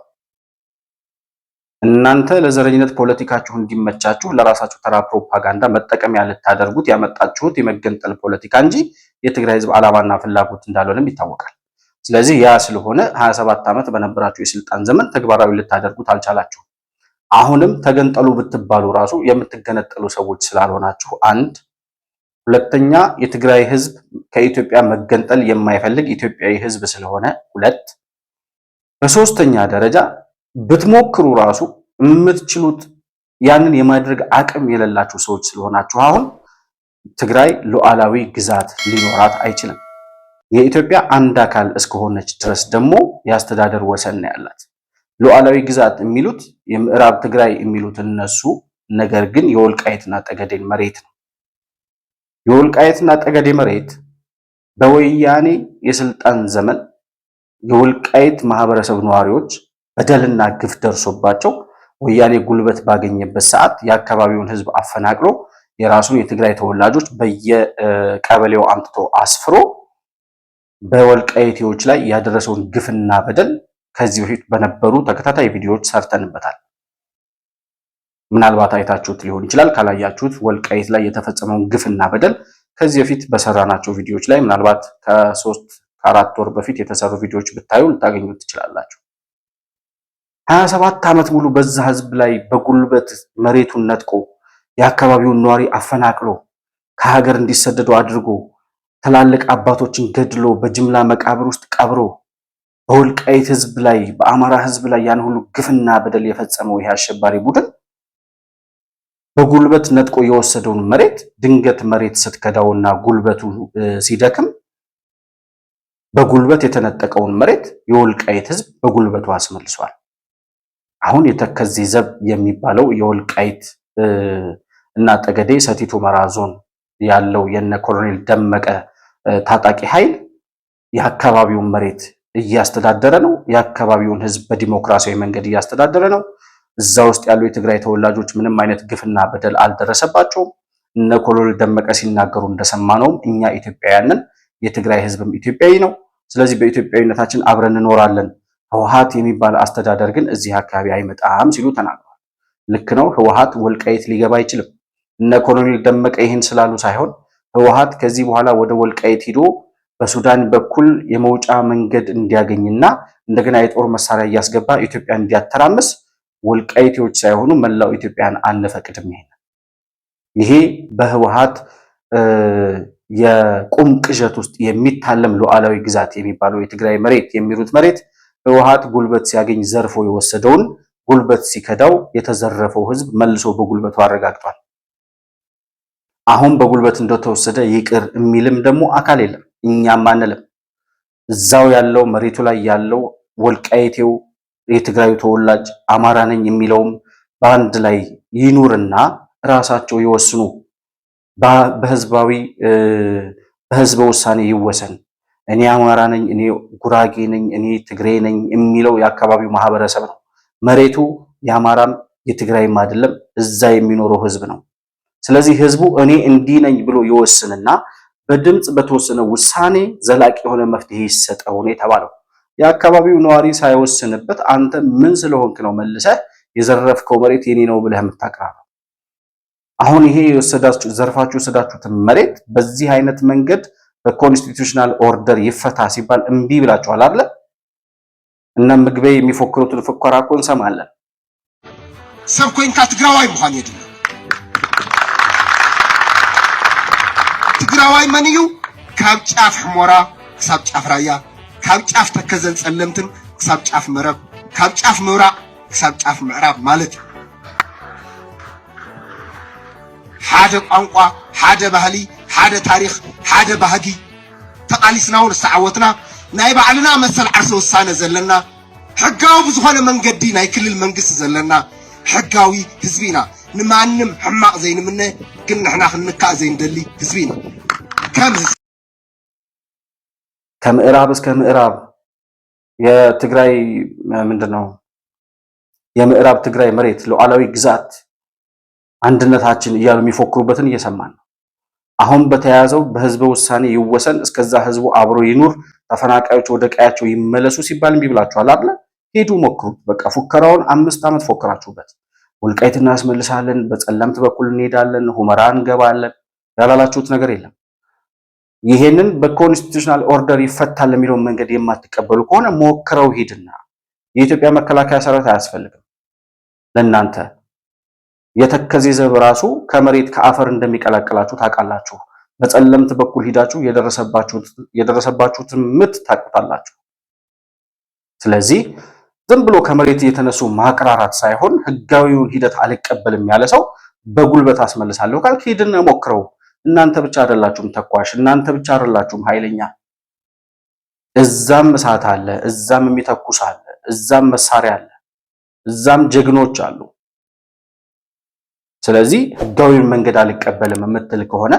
እናንተ ለዘረኝነት ፖለቲካችሁ እንዲመቻችሁ ለራሳችሁ ተራ ፕሮፓጋንዳ መጠቀሚያ ልታደርጉት ያመጣችሁት የመገንጠል ፖለቲካ እንጂ የትግራይ ህዝብ ዓላማና ፍላጎት እንዳልሆነም ይታወቃል። ስለዚህ ያ ስለሆነ 27 ዓመት በነበራችሁ የስልጣን ዘመን ተግባራዊ ልታደርጉት አልቻላችሁ። አሁንም ተገንጠሉ ብትባሉ ራሱ የምትገነጠሉ ሰዎች ስላልሆናችሁ አንድ፣ ሁለተኛ የትግራይ ህዝብ ከኢትዮጵያ መገንጠል የማይፈልግ ኢትዮጵያዊ ህዝብ ስለሆነ ሁለት፣ በሶስተኛ ደረጃ ብትሞክሩ ራሱ የምትችሉት ያንን የማድረግ አቅም የሌላችሁ ሰዎች ስለሆናችሁ አሁን ትግራይ ሉዓላዊ ግዛት ሊኖራት አይችልም። የኢትዮጵያ አንድ አካል እስከሆነች ድረስ ደግሞ የአስተዳደር ወሰን ነው ያላት። ሉዓላዊ ግዛት የሚሉት የምዕራብ ትግራይ የሚሉት እነሱ፣ ነገር ግን የወልቃይትና ጠገዴን መሬት ነው። የወልቃይትና ጠገዴ መሬት በወያኔ የስልጣን ዘመን የወልቃይት ማህበረሰብ ነዋሪዎች በደልና ግፍ ደርሶባቸው ወያኔ ጉልበት ባገኘበት ሰዓት የአካባቢውን ህዝብ አፈናቅሎ የራሱን የትግራይ ተወላጆች በየቀበሌው አምጥቶ አስፍሮ በወልቃይቴዎች ላይ ያደረሰውን ግፍና በደል ከዚህ በፊት በነበሩ ተከታታይ ቪዲዮዎች ሰርተንበታል። ምናልባት አይታችሁት ሊሆን ይችላል። ካላያችሁት ወልቃይት ላይ የተፈጸመውን ግፍና በደል ከዚህ በፊት በሰራናቸው ቪዲዮዎች ላይ ምናልባት ከ3-4 ወር በፊት የተሰሩ ቪዲዮዎች ብታዩ ልታገኙት ትችላላችሁ። 27 ዓመት ሙሉ በዛ ህዝብ ላይ በጉልበት መሬቱን ነጥቆ የአካባቢውን ነዋሪ አፈናቅሎ ከሀገር እንዲሰደዱ አድርጎ ትላልቅ አባቶችን ገድሎ በጅምላ መቃብር ውስጥ ቀብሮ በወልቃይት ህዝብ ላይ በአማራ ህዝብ ላይ ያን ሁሉ ግፍና በደል የፈጸመው ይህ አሸባሪ ቡድን በጉልበት ነጥቆ የወሰደውን መሬት ድንገት መሬት ስትከዳውና ጉልበቱ ሲደክም በጉልበት የተነጠቀውን መሬት የወልቃይት ህዝብ በጉልበቱ አስመልሷል። አሁን የተከዜ ዘብ የሚባለው የወልቃይት እና ጠገዴ ሰቲት ሁመራ ዞን ያለው የነ ኮሎኔል ደመቀ ታጣቂ ኃይል የአካባቢውን መሬት እያስተዳደረ ነው። የአካባቢውን ህዝብ በዲሞክራሲያዊ መንገድ እያስተዳደረ ነው። እዛ ውስጥ ያሉ የትግራይ ተወላጆች ምንም አይነት ግፍና በደል አልደረሰባቸውም። እነ ኮሎኔል ደመቀ ሲናገሩ እንደሰማነውም እኛ ኢትዮጵያውያንን የትግራይ ህዝብም ኢትዮጵያዊ ነው። ስለዚህ በኢትዮጵያዊነታችን አብረን እንኖራለን። ህወሓት የሚባል አስተዳደር ግን እዚህ አካባቢ አይመጣም ሲሉ ተናግረዋል። ልክ ነው። ህወሓት ወልቃይት ሊገባ አይችልም። እነ ኮሎኔል ደመቀ ይህን ስላሉ ሳይሆን ህወሓት ከዚህ በኋላ ወደ ወልቃይት ሂዶ በሱዳን በኩል የመውጫ መንገድ እንዲያገኝና እንደገና የጦር መሳሪያ እያስገባ ኢትዮጵያ እንዲያተራምስ ወልቃይቴዎች ሳይሆኑ መላው ኢትዮጵያን አንፈቅድም። ይሄ በህወሓት የቁም ቅዠት ውስጥ የሚታለም ሉዓላዊ ግዛት የሚባለው የትግራይ መሬት የሚሉት መሬት ህወሓት ጉልበት ሲያገኝ ዘርፎ የወሰደውን ጉልበት ሲከዳው የተዘረፈው ህዝብ መልሶ በጉልበቱ አረጋግጧል። አሁን በጉልበት እንደተወሰደ ይቅር የሚልም ደግሞ አካል የለም። እኛም አንልም። እዛው ያለው መሬቱ ላይ ያለው ወልቃይቴው የትግራዩ ተወላጅ አማራ ነኝ የሚለውም በአንድ ላይ ይኑርና ራሳቸው ይወስኑ። በህዝበ ውሳኔ ይወሰን። እኔ አማራ ነኝ፣ እኔ ጉራጌ ነኝ፣ እኔ ትግሬ ነኝ የሚለው የአካባቢው ማህበረሰብ ነው። መሬቱ የአማራም የትግራይም አይደለም፣ እዛ የሚኖረው ህዝብ ነው። ስለዚህ ህዝቡ እኔ እንዲህ ነኝ ብሎ ይወስንና በድምጽ በተወሰነ ውሳኔ ዘላቂ የሆነ መፍትሄ ይሰጠው ነው የተባለው። የአካባቢው ነዋሪ ሳይወስንበት አንተ ምን ስለሆንክ ነው መልሰህ የዘረፍከው መሬት የኔ ነው ብለህ የምታቀርበው? አሁን ይሄ ዘርፋችሁ የወሰዳችሁትን መሬት በዚህ አይነት መንገድ በኮንስቲቱሽናል ኦርደር ይፈታ ሲባል እምቢ ብላችኋል አይደለ? እና ምግቤ የሚፎክሩትን ፍኳራ እኮ እንሰማለን። ሰብ ኮይንካ ትግራዋይ ምዃን የድለ ትግራዋይ መን እዩ? ካብ ጫፍ ሕሞራ ክሳብ ጫፍ ራያ፣ ካብ ጫፍ ተከዘን ጸለምትን ክሳብ ጫፍ መረብ፣ ካብ ጫፍ ምብራቅ ክሳብ ጫፍ ምዕራብ ማለት እዩ። ሓደ ቋንቋ፣ ሓደ ባህሊ፣ ሓደ ታሪክ፣ ሓደ ባህጊ ተቃሊስና እውን ዝተዓወትና ናይ ባዕልና መሰል ዓርሰ ውሳነ ዘለና ሕጋዊ ብዝኾነ መንገዲ ናይ ክልል መንግስቲ ዘለና ሕጋዊ ህዝቢ ኢና። ንማንም ሕማቅ ዘይንምነ ግን ንሕና ክንካእ ዘይንደሊ ህዝቢ ኢና። ከምዕራብ እስከ ምዕራብ የትግራይ ምንድነው የምዕራብ ትግራይ መሬት ሉዓላዊ ግዛት አንድነታችን እያሉ የሚፎክሩበትን እየሰማን ነው። አሁን በተያያዘው በህዝበ ውሳኔ ይወሰን፣ እስከዛ ህዝቡ አብሮ ይኑር፣ ተፈናቃዮች ወደ ቀያቸው ይመለሱ ሲባል እምቢ ብላችኋል አይደል? ሄዱ ሞክሩት። በቃ ፉከራውን 5 ዓመት ፎከራችሁበት። ወልቃይት እናስመልሳለን፣ በጸለምት በኩል እንሄዳለን፣ ሁመራ እንገባለን፣ ያላላችሁት ነገር የለም። ይሄንን በኮንስቲቱሽናል ኦርደር ይፈታል የሚለው መንገድ የማትቀበሉ ከሆነ ሞክረው ሂድና የኢትዮጵያ መከላከያ ሰራዊት አያስፈልግም ለናንተ የተከዜ ዘብ ራሱ ከመሬት ከአፈር እንደሚቀላቀላችሁ ታውቃላችሁ በጸለምት በኩል ሂዳችሁ የደረሰባችሁትን ምት ታውቁታላችሁ ስለዚህ ዝም ብሎ ከመሬት የተነሱ ማቅራራት ሳይሆን ህጋዊውን ሂደት አልቀበልም ያለ ሰው በጉልበት አስመልሳለሁ ካልክ ሂድና ሞክረው እናንተ ብቻ አይደላችሁም ተኳሽ እናንተ ብቻ አይደላችሁም ኃይለኛ እዛም እሳት አለ እዛም የሚተኩስ አለ እዛም መሳሪያ አለ እዛም ጀግኖች አሉ ስለዚህ ህጋዊውን መንገድ አልቀበልም የምትል ከሆነ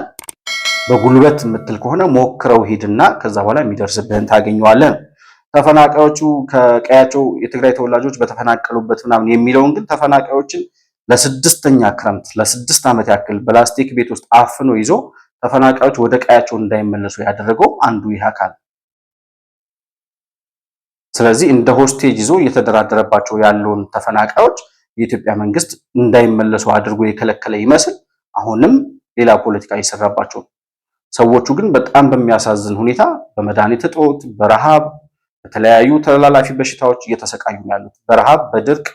በጉልበት የምትል ከሆነ ሞክረው ሂድና ከዛ በኋላ የሚደርስብህን ታገኘዋለህ ተፈናቃዮቹ ከቀያቸው የትግራይ ተወላጆች በተፈናቀሉበት ምናምን የሚለውን ግን ተፈናቃዮችን ለስድስተኛ ክረምት ለስድስት ዓመት ያክል በላስቲክ ቤት ውስጥ አፍኖ ይዞ ተፈናቃዮች ወደ ቀያቸው እንዳይመለሱ ያደረገው አንዱ ይህ አካል ስለዚህ እንደ ሆስቴጅ ይዞ እየተደራደረባቸው ያለውን ተፈናቃዮች የኢትዮጵያ መንግስት እንዳይመለሱ አድርጎ የከለከለ ይመስል አሁንም ሌላ ፖለቲካ ይሰራባቸው ሰዎቹ ግን በጣም በሚያሳዝን ሁኔታ በመድኃኒት እጦት በረሃብ በተለያዩ ተላላፊ በሽታዎች እየተሰቃዩ ያሉት በረሃብ በድርቅ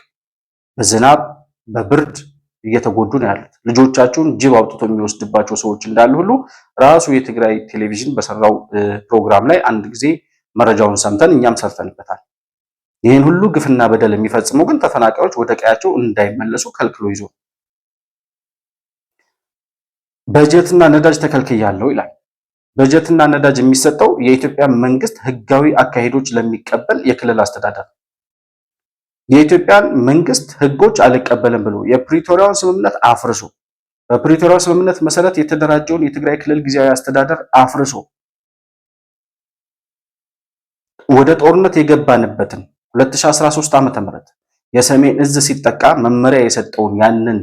በዝናብ በብርድ እየተጎዱ ነው ያሉት ልጆቻቸውን ጅብ አውጥቶ የሚወስድባቸው ሰዎች እንዳሉ ሁሉ ራሱ የትግራይ ቴሌቪዥን በሰራው ፕሮግራም ላይ አንድ ጊዜ መረጃውን ሰምተን እኛም ሰርተንበታል ይሄን ሁሉ ግፍና በደል የሚፈጽመው ግን ተፈናቃዮች ወደ ቀያቸው እንዳይመለሱ ከልክሎ ይዞ በጀትና ነዳጅ ተከልክያለሁ ይላል በጀትና ነዳጅ የሚሰጠው የኢትዮጵያ መንግስት ህጋዊ አካሄዶች ለሚቀበል የክልል አስተዳደር የኢትዮጵያን መንግስት ህጎች አልቀበልም ብሎ የፕሪቶሪያውን ስምምነት አፍርሶ በፕሪቶሪያው ስምምነት መሰረት የተደራጀውን የትግራይ ክልል ጊዜያዊ አስተዳደር አፍርሶ ወደ ጦርነት የገባንበትን 2013 ዓ.ም የሰሜን እዝ ሲጠቃ መመሪያ የሰጠውን ያንን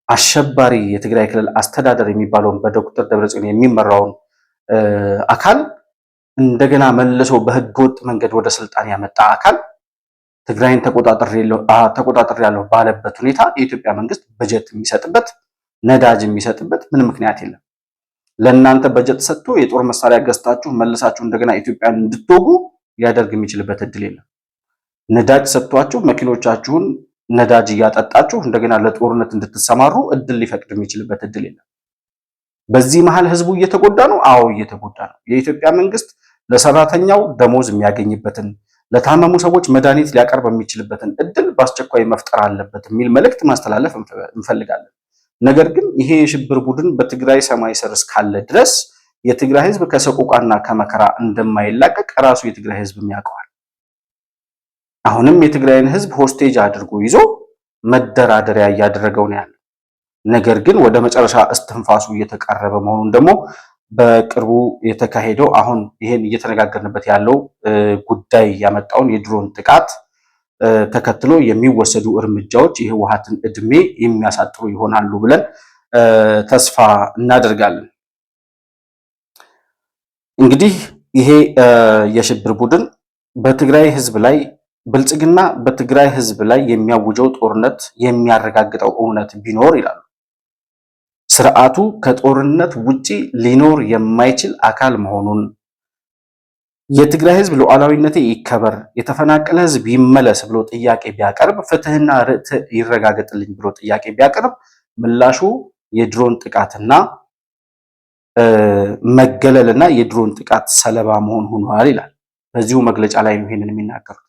አሸባሪ የትግራይ ክልል አስተዳደር የሚባለውን በዶክተር ደብረጽዮን የሚመራውን አካል እንደገና መልሶ በህገወጥ መንገድ ወደ ስልጣን ያመጣ አካል ትግራይን ተቆጣጣሪያለሁ ባለበት ሁኔታ የኢትዮጵያ መንግስት በጀት የሚሰጥበት ነዳጅ የሚሰጥበት ምን ምክንያት የለም ለእናንተ በጀት ሰጥቶ የጦር መሳሪያ ገዝታችሁ መልሳችሁ እንደገና ኢትዮጵያን እንድትወጉ ሊያደርግ የሚችልበት እድል የለም ነዳጅ ሰጥቷችሁ መኪኖቻችሁን ነዳጅ እያጠጣችሁ እንደገና ለጦርነት እንድትሰማሩ እድል ሊፈቅድ የሚችልበት እድል የለም በዚህ መሃል ህዝቡ እየተጎዳ ነው አዎ እየተጎዳ ነው የኢትዮጵያ መንግስት ለሰራተኛው ደሞዝ የሚያገኝበትን ለታመሙ ሰዎች መድኃኒት ሊያቀርብ የሚችልበትን እድል በአስቸኳይ መፍጠር አለበት የሚል መልእክት ማስተላለፍ እንፈልጋለን ነገር ግን ይሄ የሽብር ቡድን በትግራይ ሰማይ ስር እስካለ ድረስ የትግራይ ህዝብ ከሰቆቃና ከመከራ እንደማይላቀቅ ራሱ የትግራይ ህዝብ ያውቀዋል አሁንም የትግራይን ህዝብ ሆስቴጅ አድርጎ ይዞ መደራደሪያ እያደረገው ነው ያለው ነገር ግን ወደ መጨረሻ እስትንፋሱ እየተቃረበ መሆኑን ደግሞ በቅርቡ የተካሄደው አሁን ይሄን እየተነጋገርንበት ያለው ጉዳይ ያመጣውን የድሮን ጥቃት ተከትሎ የሚወሰዱ እርምጃዎች የህወሓትን እድሜ የሚያሳጥሩ ይሆናሉ ብለን ተስፋ እናደርጋለን እንግዲህ ይሄ የሽብር ቡድን በትግራይ ህዝብ ላይ ብልጽግና በትግራይ ህዝብ ላይ የሚያውጀው ጦርነት የሚያረጋግጠው እውነት ቢኖር ይላሉ ስርዓቱ ከጦርነት ውጪ ሊኖር የማይችል አካል መሆኑን የትግራይ ህዝብ ሉዓላዊነቱ ይከበር የተፈናቀለ ህዝብ ይመለስ ብሎ ጥያቄ ቢያቀርብ ፍትህና ርትዕ ይረጋገጥልኝ ብሎ ጥያቄ ቢያቀርብ ምላሹ የድሮን ጥቃትና መገለልና የድሮን ጥቃት ሰለባ መሆን ሆኗል ይላል በዚሁ መግለጫ ላይ ነው ይሄንን የሚናገሩት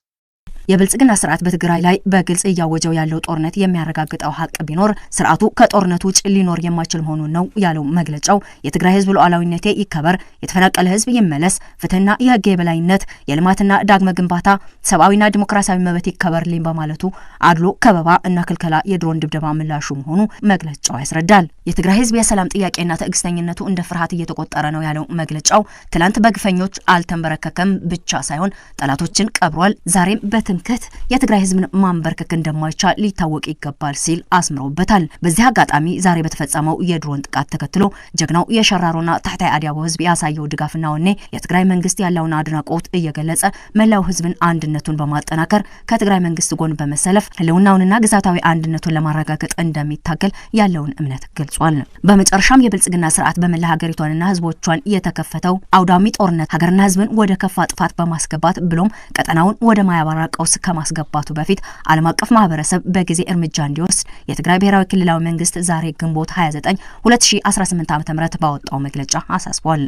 የብልጽግና ስርዓት በትግራይ ላይ በግልጽ እያወጀው ያለው ጦርነት የሚያረጋግጠው ሀቅ ቢኖር ስርዓቱ ከጦርነቱ ውጭ ሊኖር የማይችል መሆኑን ነው ያለው መግለጫው የትግራይ ህዝብ ሉዓላዊነቱ ይከበር የተፈናቀለ ህዝብ ይመለስ ፍትህና የህግ የበላይነት የልማትና ዳግመ ግንባታ ሰብአዊና ዲሞክራሲያዊ መብት ይከበርልኝ በማለቱ አድሎ ከበባ እና ክልከላ የድሮን ድብደባ ምላሹ መሆኑ መግለጫው ያስረዳል የትግራይ ህዝብ የሰላም ጥያቄና ትዕግስተኝነቱ እንደ ፍርሃት እየተቆጠረ ነው ያለው መግለጫው ትላንት በግፈኞች አልተንበረከከም ብቻ ሳይሆን ጠላቶችን ቀብሯል ዛሬም ትምክህት የትግራይ ህዝብን ማንበርከክ እንደማይቻል ሊታወቅ ይገባል ሲል አስምሮበታል። በዚህ አጋጣሚ ዛሬ በተፈጸመው የድሮን ጥቃት ተከትሎ ጀግናው የሸራሮና ታህታይ አዲያቦ ህዝብ ያሳየው ድጋፍና ወኔ የትግራይ መንግስት ያለውን አድናቆት እየገለጸ መላው ህዝብን አንድነቱን በማጠናከር ከትግራይ መንግስት ጎን በመሰለፍ ህልውናውንና ግዛታዊ አንድነቱን ለማረጋገጥ እንደሚታገል ያለውን እምነት ገልጿል። በመጨረሻም የብልጽግና ስርዓት በመላ ሀገሪቷንና ህዝቦቿን የተከፈተው አውዳሚ ጦርነት ሀገርና ህዝብን ወደ ከፋ ጥፋት በማስገባት ብሎም ቀጠናውን ወደ ማያባራ ቀውስ ከማስገባቱ በፊት ዓለም አቀፍ ማህበረሰብ በጊዜ እርምጃ እንዲወስድ የትግራይ ብሔራዊ ክልላዊ መንግስት ዛሬ ግንቦት 29 2018 ዓ.ም ባወጣው መግለጫ አሳስቧል።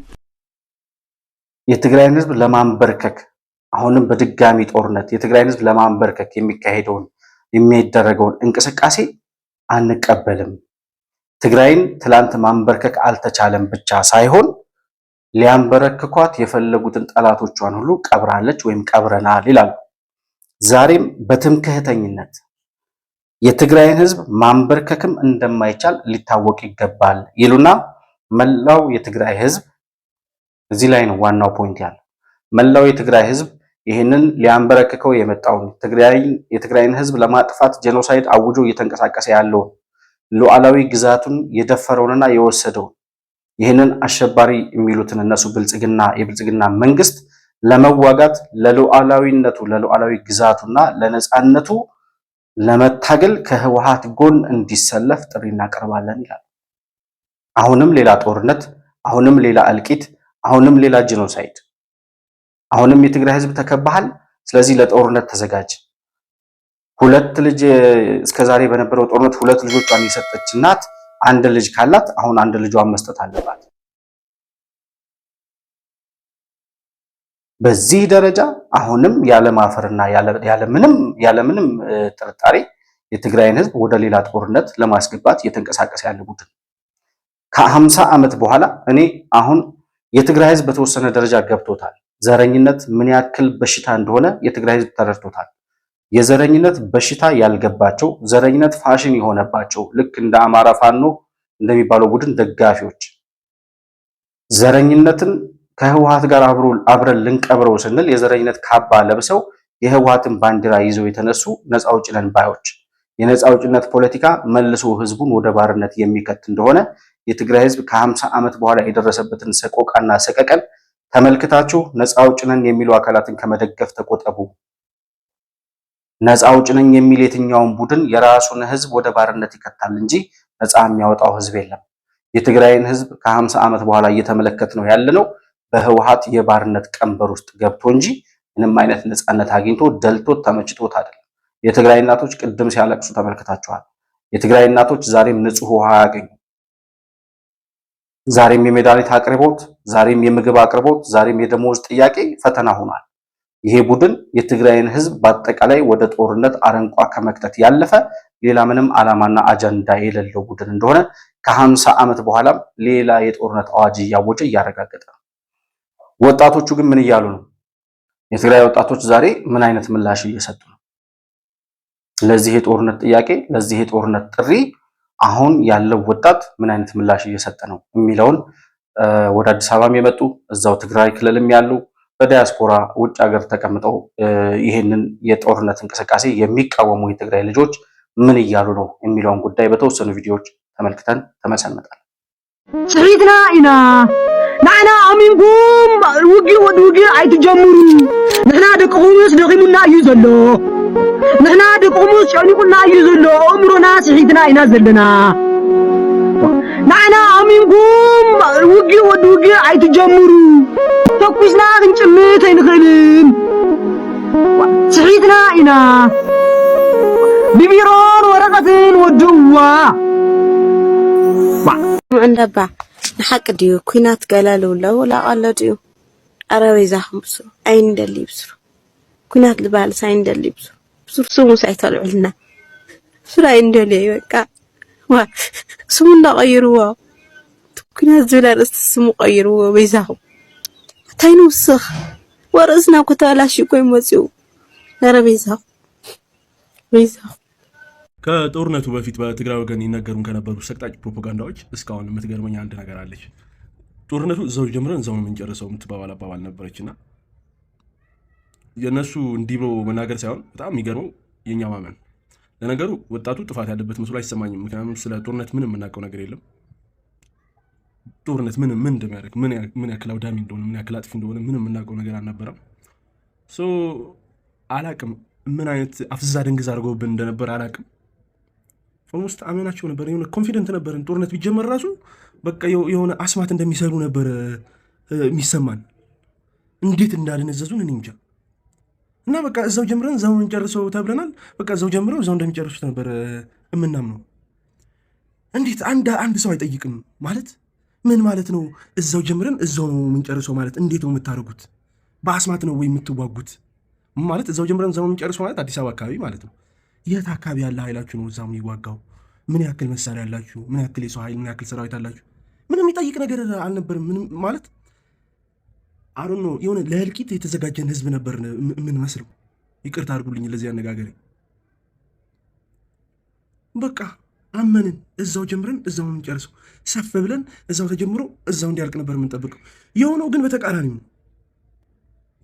የትግራይን ህዝብ ለማንበርከክ አሁንም በድጋሚ ጦርነት የትግራይን ህዝብ ለማንበርከክ የሚደረገውን እንቅስቃሴ አንቀበልም። ትግራይን ትላንት ማንበርከክ አልተቻለም ብቻ ሳይሆን ሊያንበረክኳት የፈለጉትን ጠላቶቿን ሁሉ ቀብራለች ወይም ቀብረናል ይላሉ። ዛሬም በትምክህተኝነት የትግራይን ህዝብ ማንበርከክም እንደማይቻል ሊታወቅ ይገባል ይሉና መላው የትግራይ ህዝብ እዚህ ላይ ነው ዋናው ፖይንት ያለው። መላው የትግራይ ህዝብ ይህንን ሊያንበረክከው የመጣውን የትግራይን ህዝብ ለማጥፋት ጄኖሳይድ አውጆ እየተንቀሳቀሰ ያለውን ሉዓላዊ ግዛቱን የደፈረውንና የወሰደውን ይህንን አሸባሪ የሚሉትን እነሱ የብልጽግና መንግስት ለመዋጋት ለሉዓላዊ ግዛቱና ለነጻነቱ ለመታገል ከህወሓት ጎን እንዲሰለፍ ጥሪ እናቀርባለን ይላል። አሁንም ሌላ ጦርነት፣ አሁንም ሌላ እልቂት፣ አሁንም ሌላ ጄኖሳይድ፣ አሁንም የትግራይ ህዝብ ተከባሃል። ስለዚህ ለጦርነት ተዘጋጅ። ሁለት ልጅ እስከዛሬ በነበረው ጦርነት ሁለት ልጆቿን የሰጠች እናት አንድ ልጅ ካላት አሁን አንድ ልጇን መስጠት አለባት። በዚህ ደረጃ አሁንም ያለማፈርና ያለምንም ጥርጣሬ የትግራይን ህዝብ ወደ ሌላ ጦርነት ለማስገባት እየተንቀሳቀሰ ያለ ቡድን ከ50 ዓመት በኋላ እኔ አሁን የትግራይ ህዝብ በተወሰነ ደረጃ ገብቶታል። ዘረኝነት ምን ያክል በሽታ እንደሆነ የትግራይ ህዝብ ተረድቶታል። የዘረኝነት በሽታ ያልገባቸው ዘረኝነት ፋሽን የሆነባቸው ልክ እንደ አማራ ፋኖ እንደሚባለው ቡድን ደጋፊዎች ዘረኝነትን ከህወሓት ጋር አብረን ልንቀብረው ስንል የዘረኝነት ካባ ለብሰው የህወሓትን ባንዲራ ይዘው የተነሱ ነፃ አውጪ ነን ባዮች የነፃ አውጪነት ፖለቲካ መልሶ ህዝቡን ወደ ባርነት የሚከት እንደሆነ የትግራይ ህዝብ ከ50 ዓመት በኋላ የደረሰበትን ሰቆቃና ሰቀቀን ተመልክታችሁ ነፃ አውጪ ነን የሚሉ አካላትን ከመደገፍ ተቆጠቡ። ነፃ አውጪ ነን የሚል የትኛውን ቡድን የራሱን ህዝብ ወደ ባርነት ይከታል እንጂ ነፃ የሚያወጣው ህዝብ የለም። የትግራይን ህዝብ ከ50 ዓመት በኋላ እየተመለከት ነው ያለነው በህወሓት የባርነት ቀንበር ውስጥ ገብቶ እንጂ ምንም አይነት ነፃነት አግኝቶ ደልቶት ተመችቶት አይደለም። የትግራይ እናቶች ቅድም ሲያለቅሱ ተመልክታችኋል። የትግራይ እናቶች ዛሬም ንጹህ ውሃ ያገኙ፣ ዛሬም የመድኃኒት አቅርቦት፣ ዛሬም የምግብ አቅርቦት፣ ዛሬም የደሞዝ ጥያቄ ፈተና ሆኗል። ይሄ ቡድን የትግራይን ህዝብ በአጠቃላይ ወደ ጦርነት አረንቋ ከመክተት ያለፈ ሌላ ምንም ዓላማና አጀንዳ የሌለው ቡድን እንደሆነ ከ50 ዓመት በኋላም ሌላ የጦርነት አዋጅ እያወጀ እያረጋገጠ ነው። ወጣቶቹ ግን ምን እያሉ ነው? የትግራይ ወጣቶች ዛሬ ምን አይነት ምላሽ እየሰጡ ነው? ለዚህ የጦርነት ጥያቄ፣ ለዚህ የጦርነት ጥሪ አሁን ያለው ወጣት ምን አይነት ምላሽ እየሰጠ ነው የሚለውን ወደ አዲስ አበባም የመጡ እዛው ትግራይ ክልልም ያሉ በዲያስፖራ ውጭ ሀገር ተቀምጠው ይህንን የጦርነት እንቅስቃሴ የሚቃወሙ የትግራይ ልጆች ምን እያሉ ነው የሚለውን ጉዳይ በተወሰኑ ቪዲዮዎች ተመልክተን ተመልሰን እንመጣለን። ስዒትና ኢና ንዓና ኣሚንኩም ውጊ ኣይትጀምሩ ንሕና ደቂ ኹሙስ ደኺሙና እዩ ዘሎ ንሕና ደቂ ኹሙስ ጨኒቁና እዩ ዘሎ እምሮና ስዒትና ኢና ዘለና ንዓና ኣሚንኩም ውጊ ኣይትጀምሩ ተኩስና ክንጭምት ኣይንኽእልን ስዒትና ኢና ብቢሮን ወረቐትን ወድዋ እንደባ ንሓቂ ድዩ ኩናት ገለልውሎ ወላ ቀሎ ድዩ ኣረበይ ዛኹም ብስሩ ኣይንደሊ ብስሩ ኩናት ልባል ሳይንደሊ ብስሩ ስሙስ ኣይተልዕልና ብስሩ ኣይንደሊ በቃ ስሙ እንዳቀይርዎ ኩናት ዝብል ኣርእስቲ ስሙ ቀይርዎ በይዛኹም እንታይ ንውስኽ ወርእስና እኮ ተበላሽዩ እኮ ይመፅኡ ኣረበይዛኹም ከጦርነቱ በፊት በትግራይ ወገን ይነገሩን ከነበሩ ሰቅጣጭ ፕሮፓጋንዳዎች እስካሁን የምትገርመኝ አንድ ነገር አለች። ጦርነቱ እዛው ጀምረን እዛው የምንጨርሰው የምትባባል አባባል ነበረችና የነሱ እንዲህ ብሎ መናገር ሳይሆን በጣም የሚገርመው የኛ ማመን። ለነገሩ ወጣቱ ጥፋት ያለበት መስሎ አይሰማኝም። ምክንያቱም ስለ ጦርነት ምንም የምናውቀው ነገር የለም። ጦርነት ምን እንደሚያደርግ ምን ያክል አውዳሚ እንደሆነ ምን ያክል አጥፊ እንደሆነ ምንም የምናውቀው ነገር አልነበረም። አላቅም ምን አይነት አፍዛ ደንግዝ አድርገውብን እንደነበር አላቅም። ኦልሞስት አመናቸው ነበር። የሆነ ኮንፊደንት ነበርን። ጦርነት ቢጀመር ራሱ በቃ የሆነ አስማት እንደሚሰሩ ነበር የሚሰማን። እንዴት እንዳደነዘዙን እኔ እንጃ። እና በቃ እዛው ጀምረን እዛው እንጨርሰው ተብለናል። በቃ እዛው ጀምረው እዛው እንደሚጨርሱት ነበር እምናምነው። እንዴት አንድ ሰው አይጠይቅም ማለት ምን ማለት ነው? እዛው ጀምረን እዛው ነው የምንጨርሰው ማለት እንዴት ነው የምታደርጉት? በአስማት ነው ወይ የምትዋጉት? ማለት እዛው ጀምረን እዛው ነው የምንጨርሰው ማለት አዲስ አበባ አካባቢ ማለት ነው። የት አካባቢ ያለ ኃይላችሁ ነው እዛው የሚዋጋው? ምን ያክል መሳሪያ ያላችሁ? ምን ያክል የሰው ኃይል? ምን ያክል ሰራዊት አላችሁ? ምንም የሚጠይቅ ነገር አልነበርም። ምንም ማለት አሁን ነው የሆነ ለእልቂት የተዘጋጀን ህዝብ ነበር ምን መስለው። ይቅርታ አድርጉልኝ ለዚህ አነጋገሬ። በቃ አመንን። እዛው ጀምረን እዛው ነው የምንጨርሰው። ሰፍ ብለን እዛው ተጀምሮ እዛው እንዲያልቅ ነበር የምንጠብቀው። የሆነው ግን በተቃራኒው ነው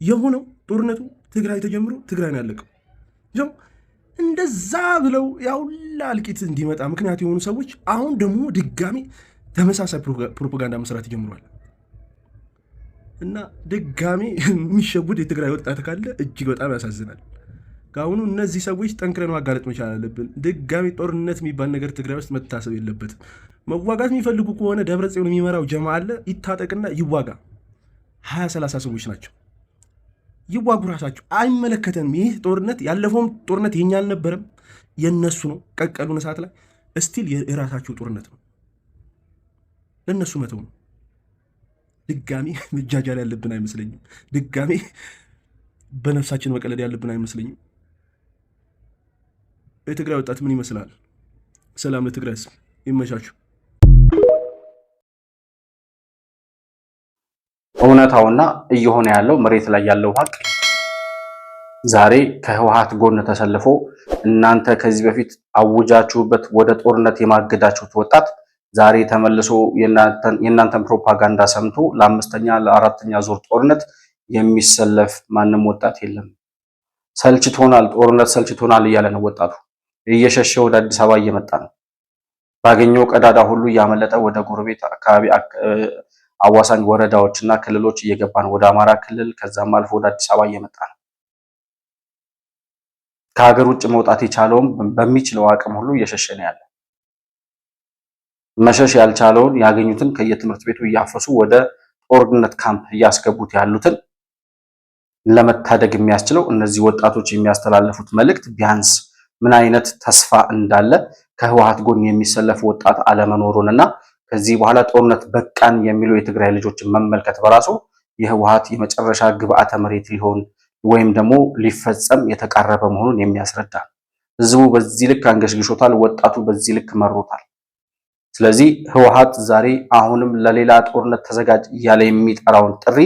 የሆነው። ጦርነቱ ትግራይ ተጀምሮ ትግራይ ነው ያለቀው። እንደዛ ብለው ያውላ እልቂት እንዲመጣ ምክንያት የሆኑ ሰዎች አሁን ደግሞ ድጋሚ ተመሳሳይ ፕሮፓጋንዳ መስራት ይጀምሯል። እና ድጋሚ የሚሸቡድ የትግራይ ወጣት ካለ እጅግ በጣም ያሳዝናል። ከአሁኑ እነዚህ ሰዎች ጠንክረን ማጋለጥ መቻል አለብን። ድጋሚ ጦርነት የሚባል ነገር ትግራይ ውስጥ መታሰብ የለበትም። መዋጋት የሚፈልጉ ከሆነ ደብረጽዮን የሚመራው ጀማ አለ፣ ይታጠቅና ይዋጋ። 20-30 ሰዎች ናቸው። ይዋጉ ራሳቸው። አይመለከተንም። ይህ ጦርነት ያለፈውም ጦርነት የኛ አልነበረም፣ የነሱ ነው። ቀቀሉን እሳት ላይ እስቲል የራሳቸው ጦርነት ነው። ለነሱ መተው ነው። ድጋሚ መጃጃል ያለብን አይመስለኝም። ድጋሚ በነፍሳችን መቀለድ ያለብን አይመስለኝም። የትግራይ ወጣት ምን ይመስላል? ሰላም ለትግራይ ህዝብ፣ ይመቻችሁ። እውነታውና እየሆነ ያለው መሬት ላይ ያለው ሀቅ ዛሬ ከህወሓት ጎን ተሰልፎ እናንተ ከዚህ በፊት አውጃችሁበት ወደ ጦርነት የማገዳችሁት ወጣት ዛሬ ተመልሶ የእናንተን ፕሮፓጋንዳ ሰምቶ ለአምስተኛ ለአራተኛ ዙር ጦርነት የሚሰለፍ ማንም ወጣት የለም። ሰልችቶናል፣ ጦርነት ሰልችቶናል እያለ ነው ወጣቱ። እየሸሸ ወደ አዲስ አበባ እየመጣ ነው። ባገኘው ቀዳዳ ሁሉ እያመለጠ ወደ ጎረቤት አካባቢ አዋሳኝ ወረዳዎችና ክልሎች እየገባ ነው። ወደ አማራ ክልል ከዛም አልፎ ወደ አዲስ አበባ እየመጣ ነው። ከሀገር ውጭ መውጣት የቻለውም በሚችለው አቅም ሁሉ እየሸሸ ነው ያለ። መሸሽ ያልቻለውን ያገኙትን ከየትምህርት ቤቱ እያፈሱ ወደ ጦርነት ካምፕ እያስገቡት ያሉትን ለመታደግ የሚያስችለው እነዚህ ወጣቶች የሚያስተላልፉት መልእክት ቢያንስ ምን አይነት ተስፋ እንዳለ ከህወሓት ጎን የሚሰለፍ ወጣት አለመኖሩንና ከዚህ በኋላ ጦርነት በቃን የሚሉ የትግራይ ልጆችን መመልከት በራሱ የህወሓት የመጨረሻ ግብአተ መሬት ሊሆን ወይም ደግሞ ሊፈጸም የተቃረበ መሆኑን የሚያስረዳ። ህዝቡ በዚህ ልክ አንገሽግሾታል፣ ወጣቱ በዚህ ልክ መሮታል። ስለዚህ ህወሓት ዛሬ አሁንም ለሌላ ጦርነት ተዘጋጅ እያለ የሚጠራውን ጥሪ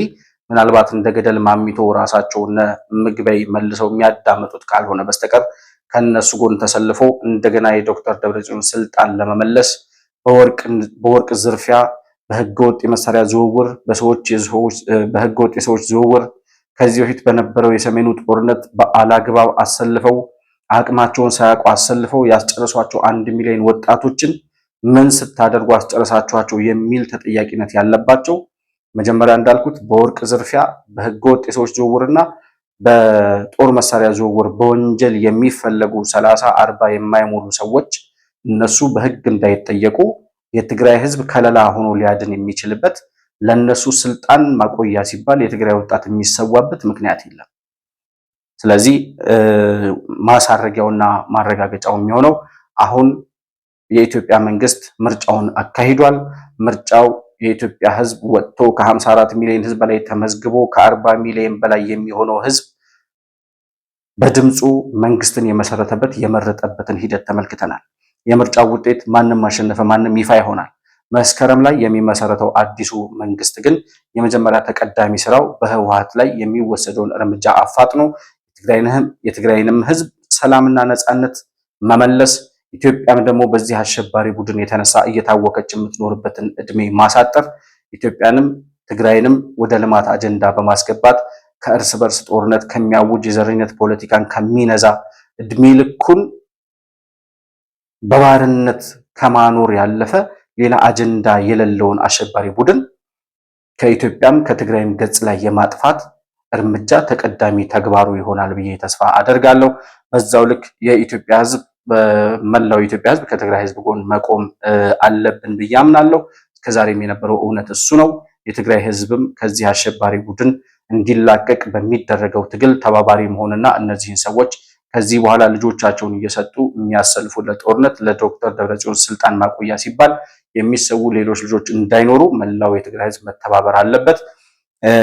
ምናልባት እንደ ገደል ማሚቶ ራሳቸውና ምግበይ መልሰው የሚያዳምጡት ካልሆነ በስተቀር ከነሱ ጎን ተሰልፎ እንደገና የዶክተር ደብረጽዮን ስልጣን ለመመለስ በወርቅ ዝርፊያ፣ በህገወጥ የመሳሪያ ዝውውር፣ በህገወጥ የሰዎች ዝውውር ከዚህ በፊት በነበረው የሰሜኑ ጦርነት በአላግባብ አሰልፈው አቅማቸውን ሳያውቁ አሰልፈው ያስጨረሷቸው 1 ሚሊዮን ወጣቶችን ምን ስታደርጉ አስጨረሳችኋቸው የሚል ተጠያቂነት ያለባቸው መጀመሪያ እንዳልኩት በወርቅ ዝርፊያ፣ በህገወጥ የሰዎች ዝውውርና በጦር መሳሪያ ዝውውር በወንጀል የሚፈለጉ 30-40 የማይሞሉ ሰዎች እነሱ በህግ እንዳይጠየቁ የትግራይ ህዝብ ከለላ ሆኖ ሊያድን የሚችልበት ለነሱ ስልጣን ማቆያ ሲባል የትግራይ ወጣት የሚሰዋበት ምክንያት የለም። ስለዚህ ማሳረጊያውና ማረጋገጫው የሚሆነው አሁን የኢትዮጵያ መንግስት ምርጫውን አካሂዷል። ምርጫው የኢትዮጵያ ህዝብ ወጥቶ ከ54 ሚሊዮን ህዝብ በላይ ተመዝግቦ ከ40 ሚሊዮን በላይ የሚሆነው ህዝብ በድምፁ መንግስትን የመሰረተበት የመረጠበትን ሂደት ተመልክተናል። የምርጫው ውጤት ማንም አሸነፈ ማንም ይፋ ይሆናል። መስከረም ላይ የሚመሰረተው አዲሱ መንግስት ግን የመጀመሪያ ተቀዳሚ ስራው በህወሓት ላይ የሚወሰደውን እርምጃ አፋጥኖ የትግራይንም ህዝብ ሰላምና ነጻነት መመለስ፣ ኢትዮጵያም ደግሞ በዚህ አሸባሪ ቡድን የተነሳ እየታወቀች የምትኖርበትን እድሜ ማሳጠር፣ ኢትዮጵያንም ትግራይንም ወደ ልማት አጀንዳ በማስገባት ከእርስ በርስ ጦርነት ከሚያውጅ የዘረኝነት ፖለቲካን ከሚነዛ እድሜ ልኩን በባርነት ከማኖር ያለፈ ሌላ አጀንዳ የሌለውን አሸባሪ ቡድን ከኢትዮጵያም ከትግራይም ገጽ ላይ የማጥፋት እርምጃ ተቀዳሚ ተግባሩ ይሆናል ብዬ ተስፋ አደርጋለሁ። በዛው ልክ የኢትዮጵያ ሕዝብ በመላው የኢትዮጵያ ሕዝብ ከትግራይ ሕዝብ ጎን መቆም አለብን ብዬ አምናለሁ። እስከዛሬም የነበረው እውነት እሱ ነው። የትግራይ ሕዝብም ከዚህ አሸባሪ ቡድን እንዲላቀቅ በሚደረገው ትግል ተባባሪ መሆንና እነዚህን ሰዎች ከዚህ በኋላ ልጆቻቸውን እየሰጡ የሚያሰልፉለት ጦርነት ለዶክተር ደብረጽዮን ስልጣን ማቆያ ሲባል የሚሰዉ ሌሎች ልጆች እንዳይኖሩ መላው የትግራይ ሕዝብ መተባበር አለበት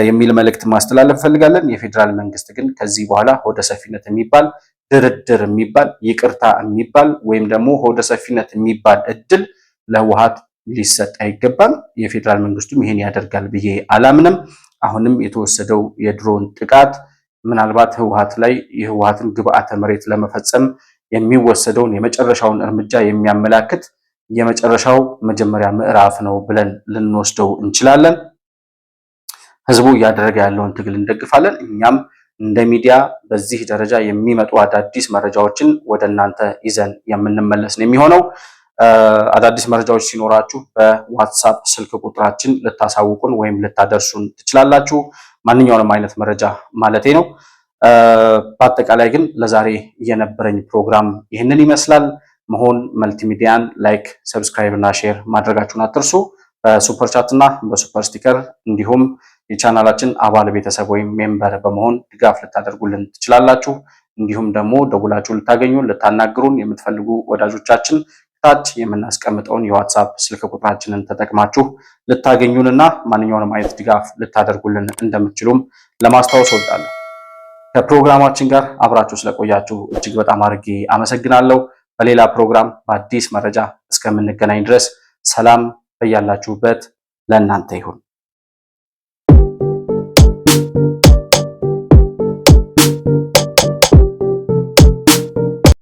የሚል መልእክት ማስተላለፍ ፈልጋለን። የፌዴራል መንግስት ግን ከዚህ በኋላ ሆደ ሰፊነት የሚባል ድርድር የሚባል ይቅርታ የሚባል ወይም ደግሞ ሆደ ሰፊነት የሚባል እድል ለህወሓት ሊሰጥ አይገባም። የፌዴራል መንግስቱም ይሄን ያደርጋል ብዬ አላምንም። አሁንም የተወሰደው የድሮን ጥቃት ምናልባት ህወሓት ላይ የህወሓትን ግብአተ መሬት ለመፈጸም የሚወሰደውን የመጨረሻውን እርምጃ የሚያመላክት የመጨረሻው መጀመሪያ ምዕራፍ ነው ብለን ልንወስደው እንችላለን። ህዝቡ እያደረገ ያለውን ትግል እንደግፋለን። እኛም እንደ ሚዲያ በዚህ ደረጃ የሚመጡ አዳዲስ መረጃዎችን ወደ እናንተ ይዘን የምንመለስ ነው የሚሆነው። አዳዲስ መረጃዎች ሲኖራችሁ በዋትሳፕ ስልክ ቁጥራችን ልታሳውቁን ወይም ልታደርሱን ትችላላችሁ። ማንኛውንም አይነት መረጃ ማለቴ ነው። በአጠቃላይ ግን ለዛሬ የነበረኝ ፕሮግራም ይህንን ይመስላል። መሆን መልቲሚዲያን ላይክ፣ ሰብስክራይብ እና ሼር ማድረጋችሁን አትርሱ። በሱፐር ቻት እና በሱፐር ስቲከር እንዲሁም የቻናላችን አባል ቤተሰብ ወይም ሜምበር በመሆን ድጋፍ ልታደርጉልን ትችላላችሁ። እንዲሁም ደግሞ ደውላችሁ ልታገኙን ልታናግሩን የምትፈልጉ ወዳጆቻችን ታች የምናስቀምጠውን የዋትሳፕ ስልክ ቁጥራችንን ተጠቅማችሁ ልታገኙንና ማንኛውንም አይነት ድጋፍ ልታደርጉልን እንደምትችሉም ለማስታወስ እወዳለሁ። ከፕሮግራማችን ጋር አብራችሁ ስለቆያችሁ እጅግ በጣም አድርጌ አመሰግናለሁ። በሌላ ፕሮግራም በአዲስ መረጃ እስከምንገናኝ ድረስ ሰላም በያላችሁበት ለእናንተ ይሁን።